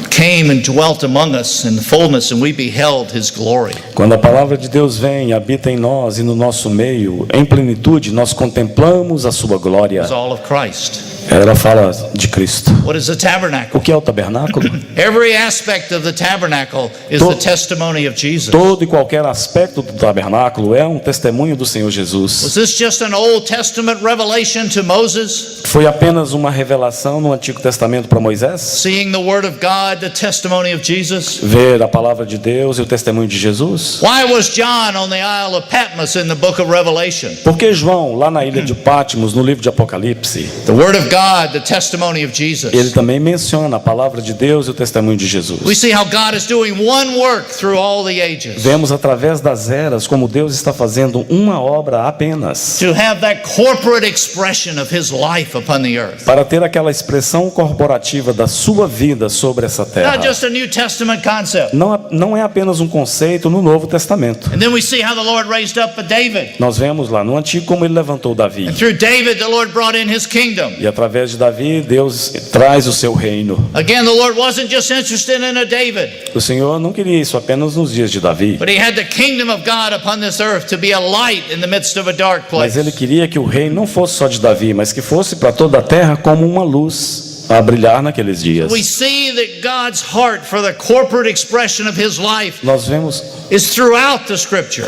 came and dwelt among us in the fullness, and we beheld His glory. Quando a palavra de Deus vem, habita em nós e no nosso meio, em plenitude, nós contemplamos a sua glória. It's all of Christ. Ela fala de Cristo. What is the O tabernacle? que é o tabernáculo? Every aspect of the tabernacle is the testimony of Jesus. Todo e qualquer aspecto do tabernáculo é um testemunho do Senhor Jesus. Was this just an Old Testament revelation to Moses? Foi apenas uma revelação no Antigo Testamento para Moisés? Seeing the Word of God, the testimony of Jesus? Ver a palavra de Deus e o testemunho de Jesus? Why was John on the Isle of Patmos in the book of Revelation? Por que João, lá na ilha de Patmos, no livro de Apocalipse, The Word of God, the testimony of Jesus. ele também menciona a palavra de Deus e o testemunho de Jesus? We see how God is doing one work through all the ages. Vemos através das eras como Deus está fazendo uma obra apenas, To have that corporate expression of His life upon the earth. para ter aquela expressão corporativa da sua vida sobre essa terra. Not just a New Testament concept. Não é apenas um conceito no Novo Testamento. And then we see how the Lord raised up a David. Nós vemos lá no Antigo como ele levantou Davi. And through David, the Lord brought in His kingdom. E através de Davi, Deus traz o seu reino. Again, the Lord wasn't just interested in a David, O Senhor não queria isso apenas nos dias de Davi, but he had the kingdom of God upon this earth to be a light in the midst of a dark mas place. ele queria que o reino não fosse só de Davi, mas que fosse para toda a terra como uma luz a brilhar naqueles dias. We see that God's heart for the corporate expression of his life Nós vemos is throughout the scripture.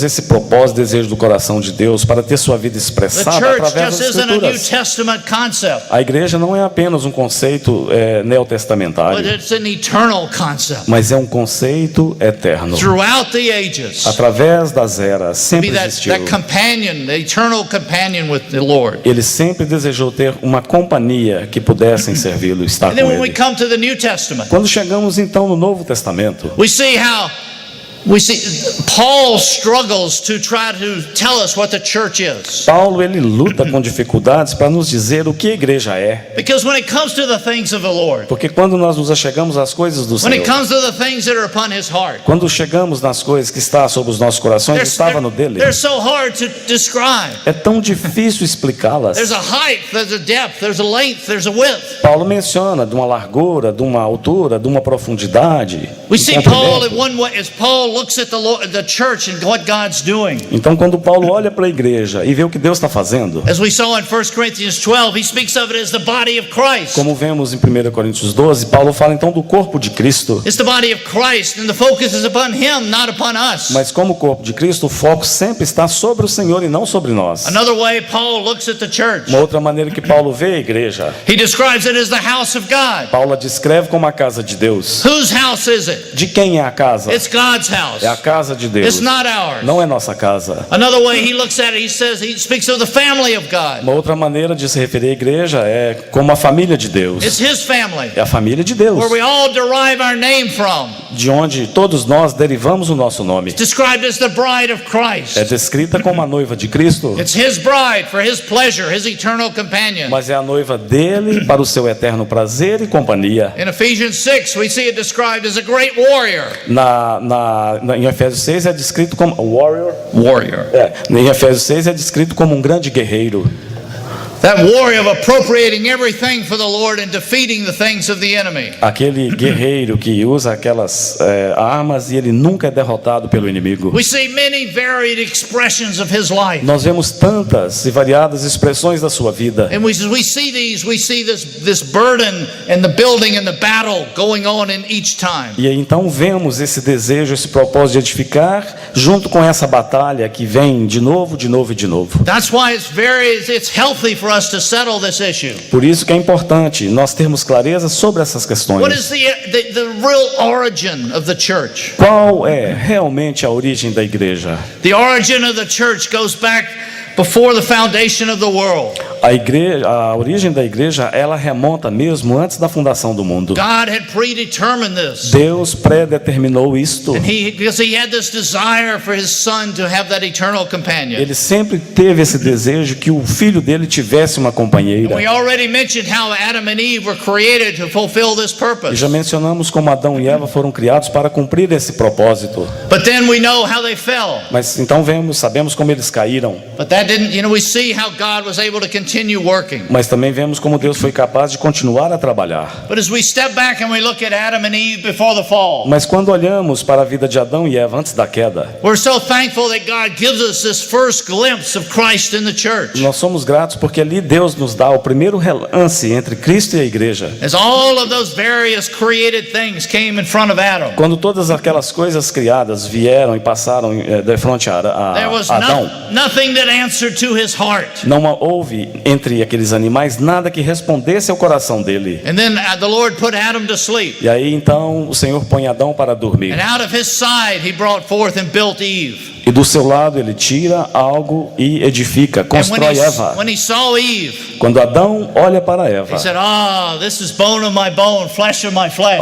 esse propósito, desejo do coração de Deus para ter sua vida The expressada church através just das isn't a New Escrituras. Testament concept, A igreja não é apenas um conceito but neotestamentário, it's an eternal concept. mas é um conceito eterno. Throughout the ages, Através das eras, be sempre that existiu. companion, the eternal companion with the Lord. Ele sempre desejou ter uma companhia que pudessem servi-lo, estar And then com when we ele. come to the New Testament, Quando chegamos então no Novo Testamento, we see Paul struggles to try to tell us what the church is. Paulo ele luta com dificuldades para nos dizer o que a igreja é. Because when it comes to the things of the Lord, Porque quando nós nos achegamos às coisas do when it Senhor, comes to the things that are upon his heart, quando chegamos nas coisas que está sobre os nossos corações, estava no dele, they're so hard to describe. é tão difícil explicá-las. There's a height, there's a depth, there's a length, there's a width. Paulo menciona de uma largura, de uma altura, de uma profundidade. We um see Paul comprimento. in one way as Paul looks at the church and what God's doing. Então, quando Paulo olha para a igreja e vê o que Deus está fazendo, As we saw in 1 Corinthians 12, he speaks of it as the body of Christ. como vemos em 1 Coríntios 12, Paulo fala então do corpo de Cristo. It's the body of Christ, and the focus is upon him, not upon us. Mas como corpo de Cristo, o foco sempre está sobre o Senhor e não sobre nós. Another way Paul looks at the church, Uma outra maneira que Paulo vê a igreja, he describes it as the house of God. Paulo a descreve como a casa de Deus. Whose house is it? De quem é a casa? It's God's house. É a casa de Deus. It's not ours. Não é nossa casa. Another way he looks at it, he speaks of the family of God. Uma outra maneira de se referir à igreja é como a família de Deus. It's his family, É a família de Deus, where we all derive our name from. de onde todos nós derivamos o nosso nome. Described as the bride of Christ. É descrita como a noiva de Cristo, It's his bride for his pleasure, his eternal companion. mas é a noiva dele para o seu eterno prazer e companhia. In Ephesians 6, we see it described as a great warrior. Em Efésios 6 é descrito como warrior. Warrior. Em Efésios 6 é descrito como um grande guerreiro. That warrior of appropriating everything for the Lord and defeating the things of the enemy. Aquele guerreiro que usa aquelas armas e ele nunca é derrotado pelo inimigo. We see many varied expressions of his life. Nós vemos tantas e variadas expressões da sua vida. And we see this burden and the building and the battle going on in each time. E aí, então vemos esse desejo, esse propósito de edificar, junto com essa batalha que vem de novo, de novo e de novo. That's why it's healthy for us to settle this issue. Por isso que é importante nós termos clareza sobre essas What questões. is the real origin of the church? Qual é realmente a origem da igreja? The origin of the church goes back before the foundation of the world. A origem da igreja, ela remonta mesmo antes da fundação do mundo. God had predetermined this. Deus predeterminou isto. And because he had this desire for his son to have that eternal companion. Ele sempre teve esse desejo que o filho dele tivesse uma companheira. We already mentioned how Adam and Eve were created to fulfill this E purpose. já mencionamos como Adão e Eva foram criados para cumprir esse propósito. But then we know how they fell. Mas então sabemos como eles caíram. But that didn't, we see how God was able to continue working. Mas também vemos como Deus foi capaz de continuar a trabalhar. But as we step back and we look at Adam and Eve before the fall, Mas quando olhamos para a vida de Adão e Eva antes da queda, we're so thankful that God gives us this first glimpse of Christ in the church. nós somos gratos porque ali Deus nos dá o primeiro relance entre Cristo e a igreja. As all of those various created things came in front of Adam, Quando todas aquelas coisas criadas vieram e passaram de frente a there was Adão, nothing that answered to his heart. não houve entre aqueles animais nada que respondesse ao coração dele. And then the Lord put Adam to sleep. E aí então o Senhor põe Adão para dormir. And out of his side he brought forth and built Eve. E do seu lado ele tira algo e edifica, And constrói Eva. when he saw Eve, Quando Adão olha para Eva, he said, this is bone of my bone, flesh of my flesh.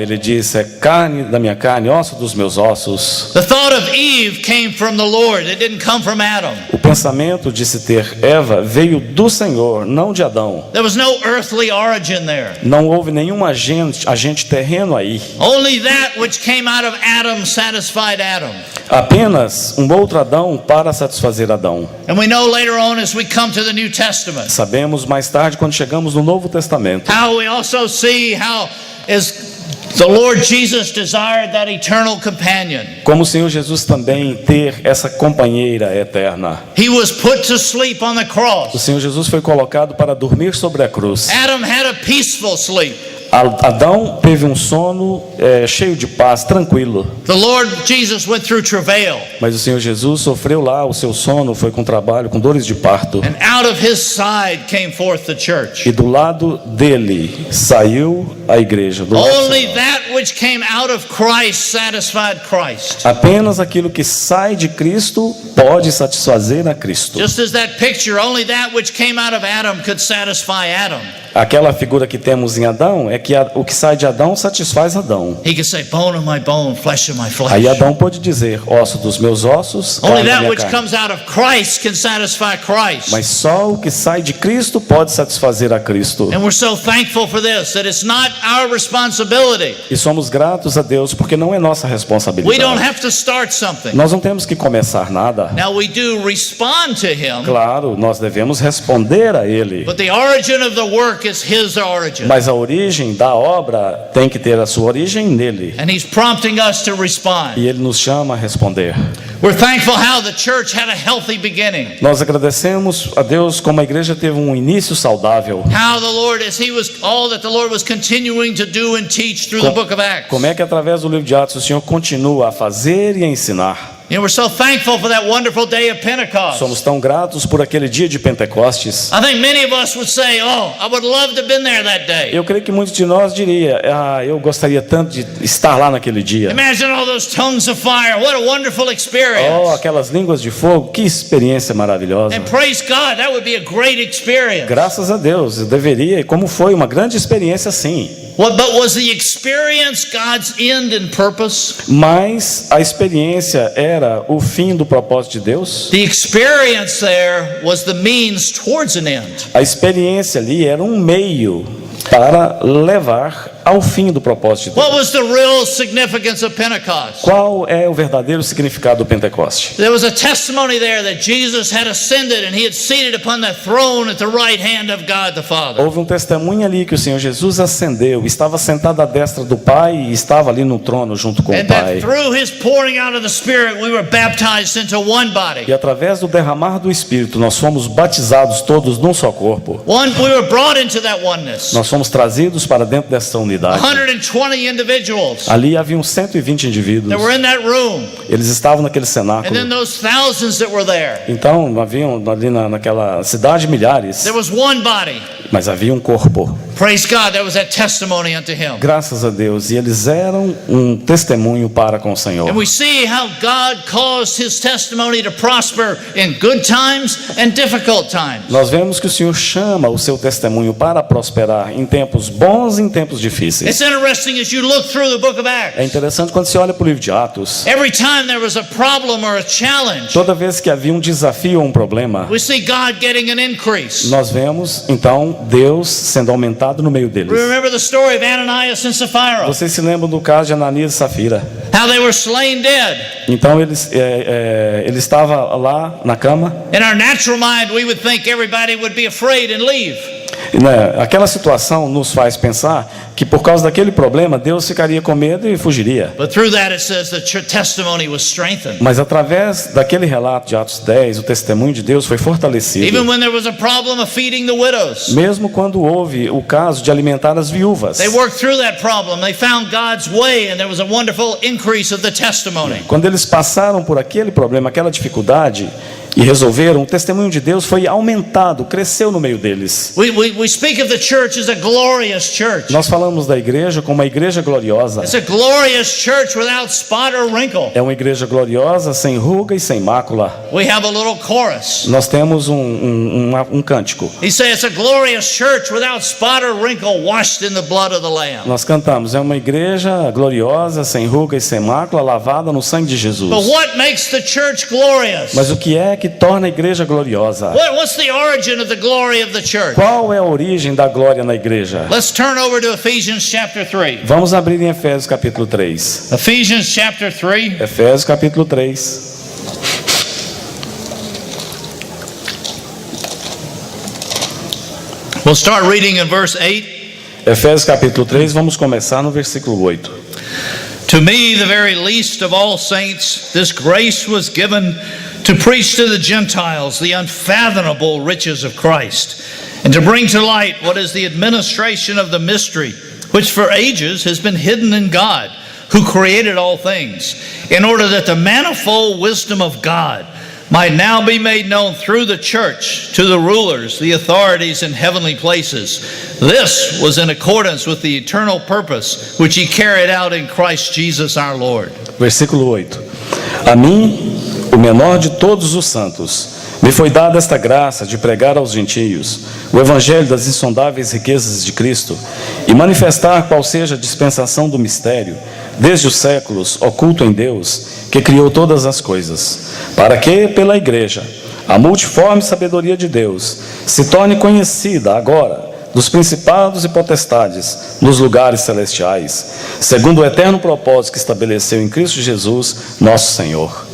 ele disse, é carne da minha carne, osso dos meus ossos. The thought of Eve came from the Lord. It didn't come from Adam. O pensamento de se ter Eva veio do Senhor, não de Adão. There was no earthly origin there. Não houve nenhum agente terreno aí. Only that which came out of Adam satisfied Adam. Apenas um outro Adão para satisfazer Adão. And we know later on as we come to the New Testament, Sabemos mais tarde, quando chegamos no Novo Testamento, how we also see how as the Lord Jesus desired that eternal companion. como o Senhor Jesus também ter essa companheira eterna. He was put to sleep on the O cross. Senhor Jesus foi colocado para dormir sobre a cruz. Adam had a peaceful sleep. Adão teve um sono cheio de paz, tranquilo. The Lord Jesus went through travail, Mas o Senhor Jesus sofreu lá o seu sono, foi com trabalho, com dores de parto. and out of his side came forth the church. E do lado dele saiu a igreja. Do lado Only central. that which came out of Christ satisfied Christ. Apenas aquilo que sai de Cristo pode satisfazer a Cristo. Just as that picture, only that which came out of Adam could satisfy Adam. Aquela figura que temos em Adão é que o que sai de Adão satisfaz Adão. He could say, bone of my bone, flesh of my flesh. Aí Adão pode dizer, osso dos meus ossos, Only carne da that minha which carne. comes out of Christ can satisfy Christ. Mas só o que sai de Cristo pode satisfazer a Cristo. And we're so thankful for this, that it's not our responsibility. E somos gratos a Deus porque não é nossa We don't responsabilidade. have to start something. Nós não temos que começar nada. Now we do respond to Him, Claro, nós devemos responder a Ele. but the origin of the work is His origin. Mas a origem da obra tem que ter a sua origem nele. And He's prompting us to respond. E Ele nos chama a responder. We're thankful how the church had a healthy beginning. Nós agradecemos a Deus como a igreja teve um início saudável. How the Lord, as He was, all that the Lord was continuing to do and teach through the book of Acts. Como é que através do livro de Atos o Senhor continua a fazer e a ensinar? And we're so thankful for that wonderful day of Pentecost. Somos tão gratos por aquele dia de Pentecostes. I think many of us would say, oh, I would love to have been there that day. Eu creio que muitos de nós diria, eu gostaria tanto de estar lá naquele dia. Imagine all those tongues of fire. What a wonderful Oh, experience. aquelas línguas de fogo, que experiência maravilhosa. And praise God, that would be a great experience. Graças a Deus, eu deveria, e como foi uma grande experiência sim. But was the experience God's end and purpose? Mas a experiência era o fim do propósito de Deus. The experience there was the means towards an end. A experiência ali era um meio para levar ao fim do propósito de Deus. What was the real significance of Pentecost? Qual é o verdadeiro significado do Pentecoste? There was a testimony there that Jesus had ascended and He had seated upon the throne at the right hand of God the Father. Houve um testemunho ali que o Senhor Jesus ascendeu, estava sentado à destra do Pai e estava ali no trono junto com o And that Pai. through His pouring out of the Spirit, we were baptized into one body. E através do derramar do Espírito, nós fomos batizados todos num só corpo. We were brought into that oneness. Nós fomos trazidos para dentro dessa unidade. 120 individuals Ali haviam 120 indivíduos. that were in that room. Eles estavam naquele And cenáculo. then those thousands that were there. Então, haviam ali naquela cidade milhares, There was one body. mas havia um corpo. Praise God, that was that testimony unto Him. Graças a Deus. E eles eram um testemunho para com o Senhor. And we see how God caused His testimony to prosper in good times and difficult times. Nós vemos que o Senhor chama o seu testemunho para prosperar em tempos bons e em tempos difíceis. It's interesting as you look through the book of É Acts. interessante quando você olha para o livro de Atos. Every time there was a problem or a challenge, Toda vez que havia um desafio ou um problema, we see God getting an increase. nós vemos então Deus sendo aumentado no meio deles. Remember the story of Ananias and Sapphira, Vocês se lembram do caso de Ananias e Safira? how they were slain dead. Então ele estava lá na cama. In our natural mind, we would think everybody would be afraid and leave. Né? Aquela situação nos faz pensar que por causa daquele problema Deus ficaria com medo e fugiria. But through that, it says the testimony was strengthened. Mas através daquele relato de Atos 10, o testemunho de Deus foi fortalecido. Even when there was a problem of feeding the widows, Mesmo quando houve o caso de alimentar as viúvas. they worked through that problem. They found God's way, and there was a wonderful increase of the testimony. Quando eles passaram por aquele problema, aquela dificuldade e resolveram, o testemunho de Deus foi aumentado, cresceu no meio deles. We speak of the church as a glorious church. Nós falamos da igreja como uma igreja gloriosa. It's a glorious church without spot or wrinkle. É uma igreja gloriosa, sem ruga e sem mácula. We have a little chorus. Nós temos um cântico. He says it's a glorious church without spot or wrinkle, washed in the blood of the Lamb. Nós cantamos, é uma igreja gloriosa, sem ruga e sem mácula, lavada no sangue de Jesus. But what makes the church glorious? Mas o que é que torna a igreja gloriosa? What's the origin of the glory of the church? Qual é a origem da glória na igreja? Let's turn over to Ephesians chapter 3. Vamos abrir em Efésios capítulo 3. Ephesians chapter 3. Efésios capítulo 3. We'll start reading in verse 8. Efésios capítulo 3, vamos começar no versículo 8. To me, the very least of all saints, this grace was given to preach to the Gentiles the unfathomable riches of Christ, and to bring to light what is the administration of the mystery, which for ages has been hidden in God, who created all things, in order that the manifold wisdom of God might now be made known through the church to the rulers, the authorities in heavenly places. This was in accordance with the eternal purpose which he carried out in Christ Jesus our Lord. Versículo 8. A mim, o menor de todos os santos, me foi dada esta graça de pregar aos gentios o evangelho das insondáveis riquezas de Cristo e manifestar qual seja a dispensação do mistério, desde os séculos, oculto em Deus, que criou todas as coisas, para que, pela igreja, a multiforme sabedoria de Deus se torne conhecida agora dos principados e potestades nos lugares celestiais, segundo o eterno propósito que estabeleceu em Cristo Jesus, nosso Senhor.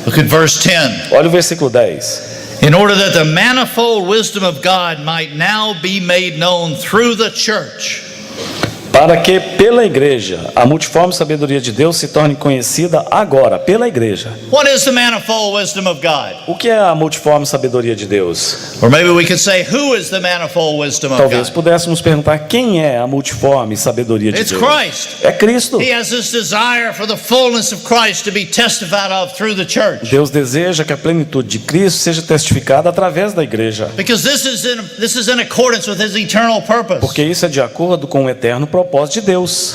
Look at verse 10. Olha o versículo 10. In order that the manifold wisdom of God might now be made known through the church. Para que pela igreja a multiforme sabedoria de Deus se torne conhecida agora, pela igreja. What is the manifold wisdom of God? O que é a multiforme sabedoria de Deus? Or maybe we could say, who is the manifold wisdom of Talvez God? pudéssemos perguntar quem é a multiforme sabedoria de It's Deus. Christ. É Cristo. He has this desire for the fullness of Christ to be testified of through the church. Deus deseja que a plenitude de Cristo seja testificada através da igreja. Because this is in accordance with his eternal purpose. Porque isso é de acordo com o eterno propósito de Deus.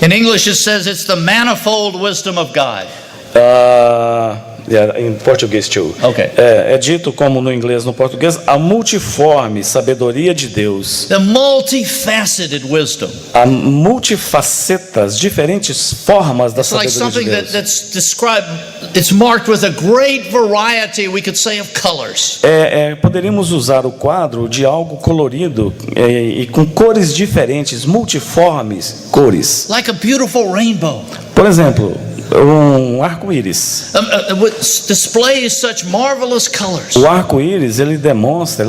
In English it says it's the manifold wisdom of God. Em português, too. Okay. É dito como no inglês, no português, a multiforme sabedoria de Deus. The multifaceted wisdom. Há multifacetas, diferentes formas da It's like sabedoria something de Deus. that's described, it's marked with a great variety, we could say, of colors. Poderíamos usar o quadro de algo colorido e com cores diferentes, multiformes cores. Like a beautiful rainbow. Por exemplo, um arco-íris. Displays such marvelous colors. O arco-íris, ele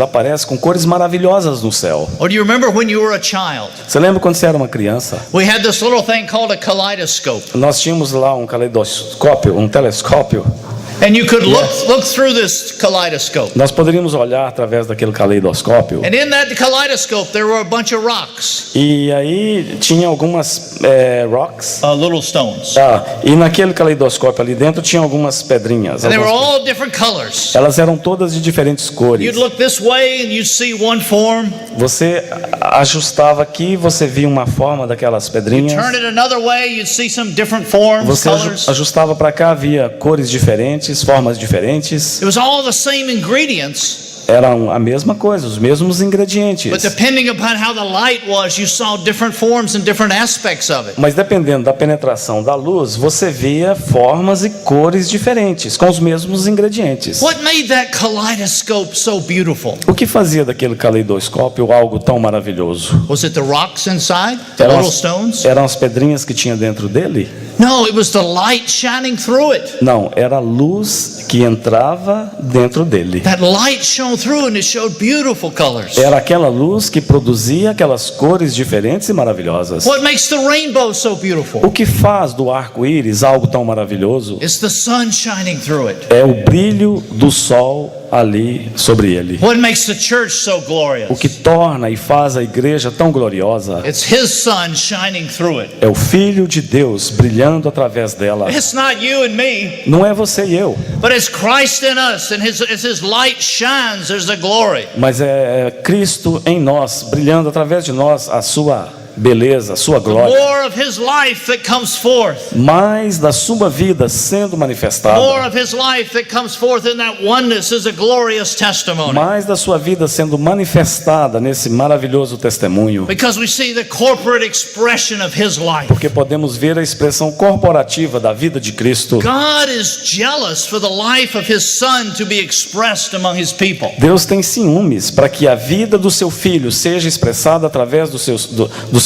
aparece com cores maravilhosas no céu. Or do you remember when you were a child? Você lembra quando você era uma criança? We had this little thing called a kaleidoscope. Nós tínhamos lá um caleidoscópio, um telescópio. And you could look through this kaleidoscope. Nós poderíamos olhar através daquele caleidoscópio. And in that kaleidoscope there were a bunch of rocks. E aí tinha algumas rocks. Little stones. E naquele caleidoscópio ali dentro tinha algumas pedrinhas. And they were all different colors. Elas eram todas de diferentes cores. You'd look this way and you'd see one form. Você ajustava aqui, você via uma forma daquelas pedrinhas. Turn it another way, you'd see some different forms, Você colors. ajustava para cá, via cores diferentes, formas diferentes. It was all the same ingredients. Eram a mesma coisa, os mesmos ingredientes. But depending upon how the light was, you saw different forms and different aspects of it. Mas dependendo da penetração da luz, você via formas e cores diferentes, com os mesmos ingredientes. What made that kaleidoscope so beautiful? O que fazia daquele caleidoscópio algo tão maravilhoso? Was it the rocks inside, the little stones? Eram as pedrinhas que tinha dentro dele? No, it was the light shining through it. Não, era a luz que entrava dentro dele. That light shone through and it showed beautiful colors. Era aquela luz que produzia aquelas cores diferentes e maravilhosas. What makes the rainbow so beautiful? O que faz do arco-íris algo tão maravilhoso? It's the sun shining through it. É o brilho do sol ali sobre ele. What makes the church so glorious? O que torna e faz a igreja tão gloriosa It's his sun shining through it. é o Filho de Deus brilhando através dela. It's not you and me, Não é você e eu, but it's Christ in us, and as his light shines, there's the glory. mas é Cristo em nós, brilhando através de nós a sua beleza, a sua glória. More of his life that comes forth. Mais da sua vida sendo manifestada. More of his life that comes forth in that oneness is a glorious testimony. Mais da sua vida sendo manifestada nesse maravilhoso testemunho. Because we see the corporate expression of his life. Porque podemos ver a expressão corporativa da vida de Cristo. God is jealous for the life of his son to be expressed among his people. Deus tem ciúmes para que a vida do seu filho seja expressada através do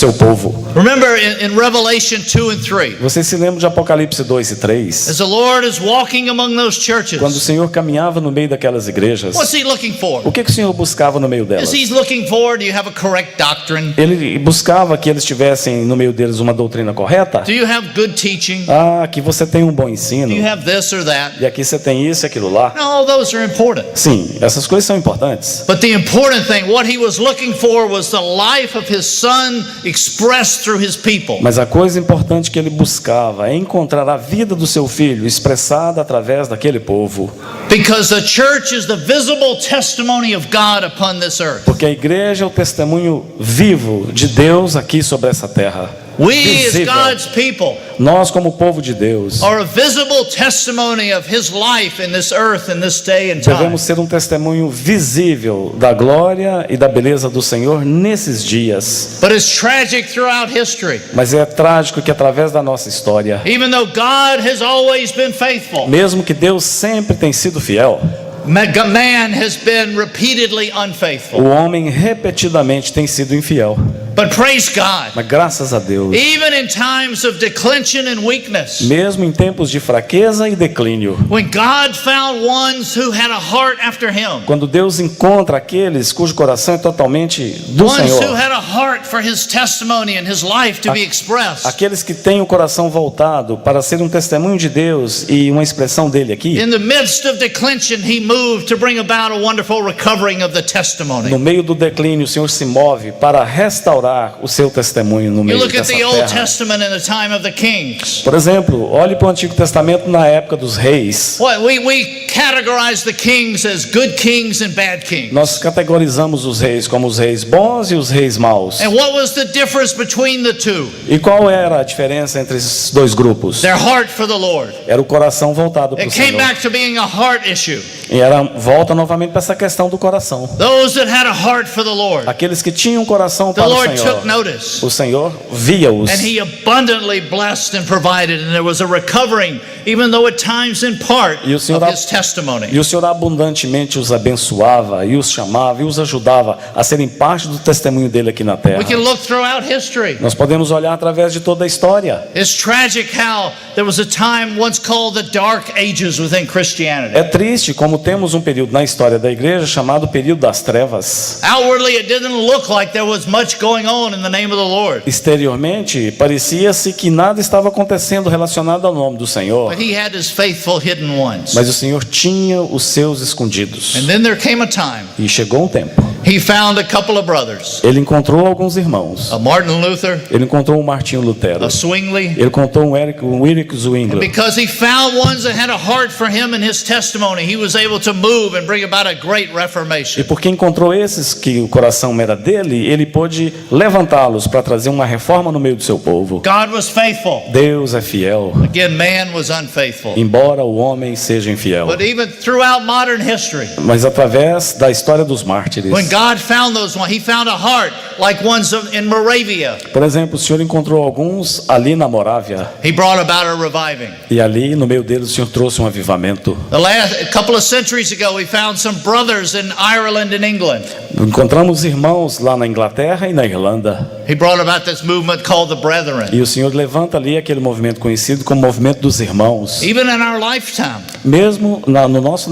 seu povo. Remember in Revelation 2 and 3, Você se lembra de Apocalipse 2 e 3? as the Lord is walking among those Quando o churches, Senhor caminhava no meio daquelas igrejas, what's he looking for? o que o Senhor buscava no meio Is delas? he looking for, do you have a correct doctrine? Ele buscava que eles tivessem no meio deles uma doutrina correta? Do you have good teaching? Ah, que você tem um bom Do ensino, you have this or that? e aqui você tem isso e aquilo lá. No, all those are important. Sim, essas coisas são importantes. But the important thing, what he was looking for was the life of his son expressed through his people. Mas a coisa importante que ele buscava é encontrar a vida do seu filho expressada através daquele povo. Because the church is the visible testimony of God upon this earth. Porque a igreja é o testemunho vivo de Deus aqui sobre essa terra. We as Visível. God's people Nós, como povo de Deus, are a visible testimony of his life in this earth in this day and time. devemos ser um testemunho visível da glória e da beleza do Senhor nesses dias. But it's tragic throughout history. Mas é trágico que através da nossa história, Even though God has always been faithful, mesmo que Deus sempre tem sido fiel, man has been repeatedly unfaithful. o homem repetidamente tem sido infiel. But praise God, Mas graças a Deus, even in times of declension and weakness, mesmo em tempos de fraqueza e declínio, when God found ones who had a heart after him, quando Deus encontra aqueles cujo coração é totalmente do ones who Senhor, had a heart for his testimony and his life to be expressed, aqueles que têm o coração voltado para ser um testemunho de Deus e uma expressão dele aqui, in the midst of declension, he moved to bring about a wonderful recovering of the testimony. no meio do declínio, o Senhor se move para restaurar o seu testemunho no You meio look at dessa the Old terra. Testament in the time of the kings. Por exemplo, olhe para o Antigo Testamento na época dos reis. What we categorize the kings as good kings and bad kings. Nós categorizamos os reis como os reis bons e os reis maus. And what was the difference between the two? E qual era a diferença entre esses dois grupos? Their heart for the Lord. Era o coração voltado para o It came Senhor. back to being a heart issue. E volta novamente para essa questão do coração. Those that had a heart for the Lord, Aqueles que tinham coração the para o Lord took Senhor, notice. o Senhor via-os. And he abundantly blessed and provided, and there was a recovering, even though at times in part, E o Senhor of his testimony. E o Senhor abundantemente os abençoava e os chamava e os ajudava a serem parte do testemunho dele aqui na terra. We can look throughout history. Nós podemos olhar através de toda a história. It's tragic how there was a time once called the Dark Ages within Christianity. É triste como temos um período na história da igreja chamado período das trevas. Outwardly, it didn't look like there was much going on in the name of the Lord. Exteriormente, parecia-se que nada estava acontecendo relacionado ao nome do Senhor, But he had his faithful hidden ones. mas o Senhor tinha os seus escondidos. And then there came a time E chegou um tempo. he found a couple of brothers, Ele encontrou alguns irmãos. a Martin Luther, Ele encontrou um Martinho Lutero. a Zwingli. Ele encontrou um Erich Zwingli. Because he found ones that had a heart for him and his testimony, he was able to move and bring about a great E reformation. porque encontrou esses que o coração era dele, ele pôde levantá-los para trazer uma reforma no meio do seu povo. God was faithful. Deus é fiel, Again, man was unfaithful. embora o homem seja infiel. But even throughout modern history, Mas através da história dos mártires. when God found those ones, he found a heart like ones in Moravia. Por exemplo, o Senhor encontrou alguns ali na Morávia. He brought about a reviving. E ali, no meio deles, o Senhor trouxe um avivamento. A couple of centuries ago, we found some brothers in Ireland and England. Encontramos irmãos lá na Inglaterra e na Irlanda. He brought about this movement called the Brethren. E o Senhor levanta ali aquele movimento conhecido como movimento dos irmãos. Even in our lifetime, Mesmo na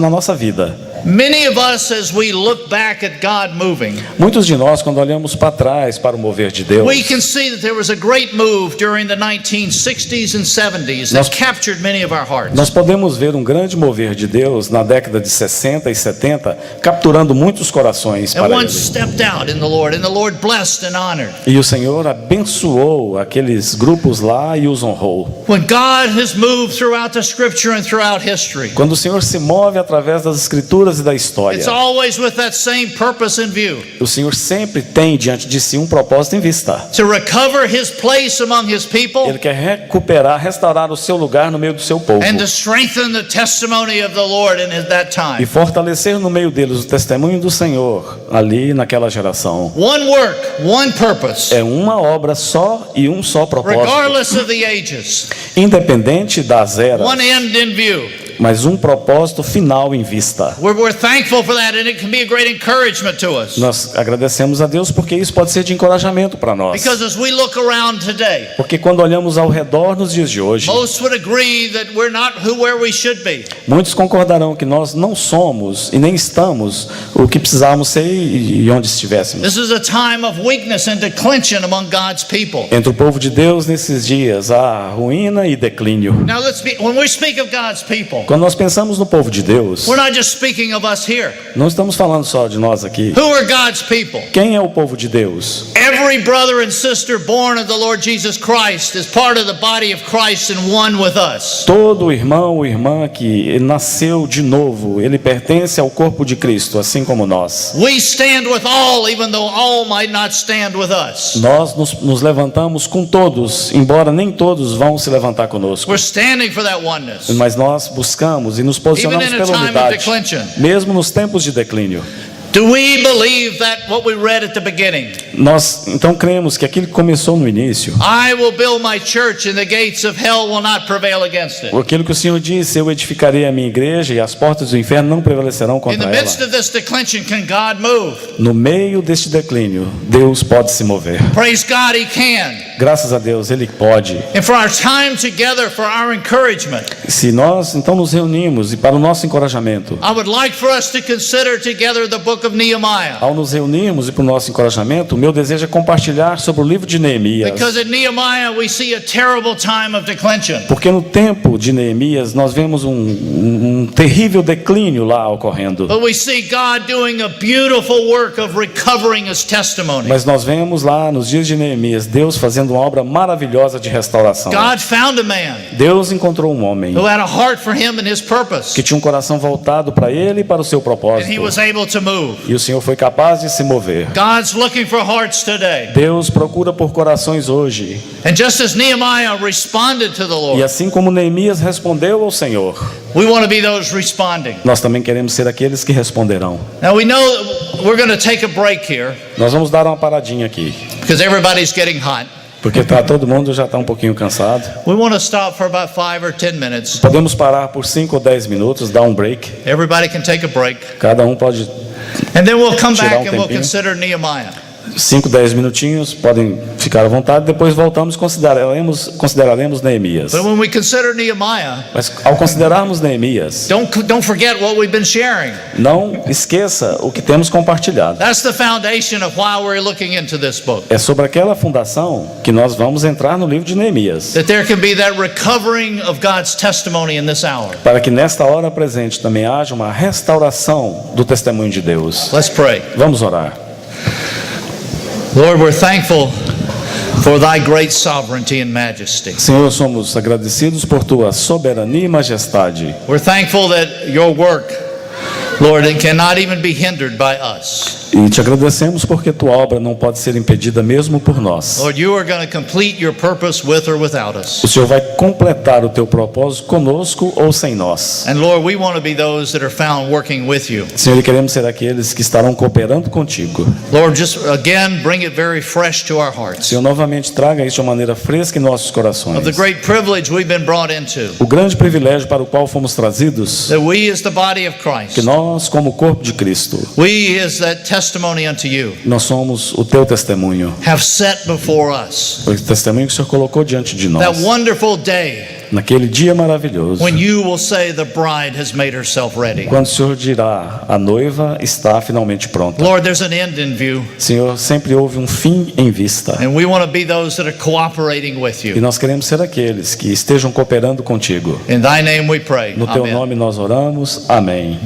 nossa vida. many of us, as we look back at God moving, Muitos de nós, quando olhamos para trás para o mover de Deus, we can see that there was a great move during the 1960s and 70s that captured many of our hearts. nós podemos ver um grande mover de Deus na década de 60 e 70, capturando muitos corações And para one Ele. stepped out in the Lord blessed and honored. E o Senhor abençoou aqueles grupos lá e os honrou. When God has moved throughout the scripture and throughout history, Quando o Senhor se move através das escrituras e da história, it's always with that same purpose in view, o Senhor sempre tem diante de si um propósito em vista. to recover his place among his people Ele quer recuperar, restaurar o seu lugar no meio do seu povo and to strengthen the testimony of the Lord in that e time. fortalecer no meio deles o testemunho do Senhor ali naquela geração. One work, one purpose, É uma obra só e um só propósito, regardless of the ages, independente das eras. one end in view, mas um propósito final em vista. We're thankful for that, and it can be a great encouragement to us. Nós agradecemos a Deus porque isso pode ser de encorajamento para nós. Because as we look around today, Porque quando olhamos ao redor nos dias de hoje, most would agree that we're not where we should be. muitos concordarão que nós não somos e nem estamos o que precisávamos ser e onde estivéssemos. This is a time of weakness and declension among God's people. Entre o povo de Deus nesses dias há ruína e declínio. Now when we speak of God's people, Quando nós pensamos no povo de Deus, we're not just speaking of us here. não estamos falando só de nós aqui. Who are God's people? Quem é o povo de Deus? Every brother and sister born of the Lord Jesus Christ is part of the body of Christ and one with us. Todo irmão ou irmã que nasceu de novo, ele pertence ao corpo de Cristo, assim como nós. We stand with all, even though all might not stand with us. Nós nos levantamos com todos, embora nem todos vão se levantar conosco. We're standing for that oneness. Mas nós buscamos e nos posicionamos Even in a pela time of unidade, declension. mesmo nos tempos de declínio. Do we believe that what we read at the beginning? Nós então cremos que aquilo que começou no início, I will build my church and the gates of hell will not prevail against it. aquilo que o Senhor disse, eu edificarei a minha igreja e as portas do inferno não prevalecerão In the contra midst ela. of this declension, can God move? No meio deste declínio, Deus pode se mover. Praise God, He can. Graças a Deus, Ele pode. And for our time together, for our encouragement, Se nós então nos reunimos e para o nosso encorajamento, I would like for us to consider together the book of Nehemiah. ao nos reunirmos e para o nosso encorajamento, o meu desejo é compartilhar sobre o livro de Neemias. Because in Nehemiah we see a terrible time of declension. Porque no tempo de Neemias nós vemos um terrível declínio lá ocorrendo. But we see God doing a beautiful work of recovering His testimony. Mas nós vemos lá nos dias de Neemias Deus fazendo uma obra maravilhosa de restauração. God found a man Deus encontrou um homem who had a heart for Him and His purpose. que tinha um coração voltado para ele e para o seu And He propósito. was able to move. E o Senhor foi capaz de se mover. God's looking for hearts today. Deus procura por corações hoje. And just as Nehemiah responded to the E Lord, assim como Neemias respondeu ao Senhor, we want to be those responding. nós também queremos ser aqueles que responderão. Now we know that we're going to take a break here Nós vamos dar uma paradinha aqui, because everybody's getting hot. porque todo mundo já está um pouquinho cansado. We want to stop for about 5 or 10 minutes. Podemos parar por 5 ou 10 minutos, dar um break. Everybody can take a break. Cada um pode And then we'll come Tirar back and we'll tempinho. consider Nehemiah. 5, 10 minutinhos, podem ficar à vontade. Depois voltamos e consideraremos Neemias. But when we consider Nehemiah, Mas ao considerarmos Neemias, don't forget what we've been sharing. não esqueça o que temos compartilhado. That's the foundation of why we're looking into this book. É sobre aquela fundação que nós vamos entrar no livro de Neemias, That there can be that recovering of God's testimony in this hour. para que nesta hora presente também haja uma restauração do testemunho de Deus. Let's pray. Vamos orar. Lord, we're thankful for thy great sovereignty and majesty. Senhor, somos agradecidos por tua soberania e majestade. We're thankful that your work, Lord, it cannot even be hindered by us. E te agradecemos porque tua obra não pode ser impedida mesmo por nós. Lord, you are going to complete your purpose with or without us. O Senhor vai completar o teu propósito conosco ou sem nós. And Lord, we want to be those that are found working with you. Senhor, e queremos ser aqueles que estarão cooperando contigo. Lord, just again bring it very fresh to our hearts. Senhor, novamente traga isso de uma maneira fresca em nossos corações. Of the great privilege we've been brought into. O grande privilégio para o qual fomos trazidos, That we as the body of Christ, que nós, como corpo de Cristo, we as that testimony unto you, nós somos o teu testemunho. have set before us. O testemunho que o Senhor colocou diante de nós. That wonderful day Naquele dia maravilhoso, when you will say the bride has made herself ready. quando o Senhor dirá, a noiva está finalmente pronta. Lord, there's an end in view. Senhor, sempre houve um fim em vista. And we want to be those that are cooperating with E you. nós queremos ser aqueles que estejam cooperando contigo. In thy name we pray. No teu Amen. nome nós oramos. Amém.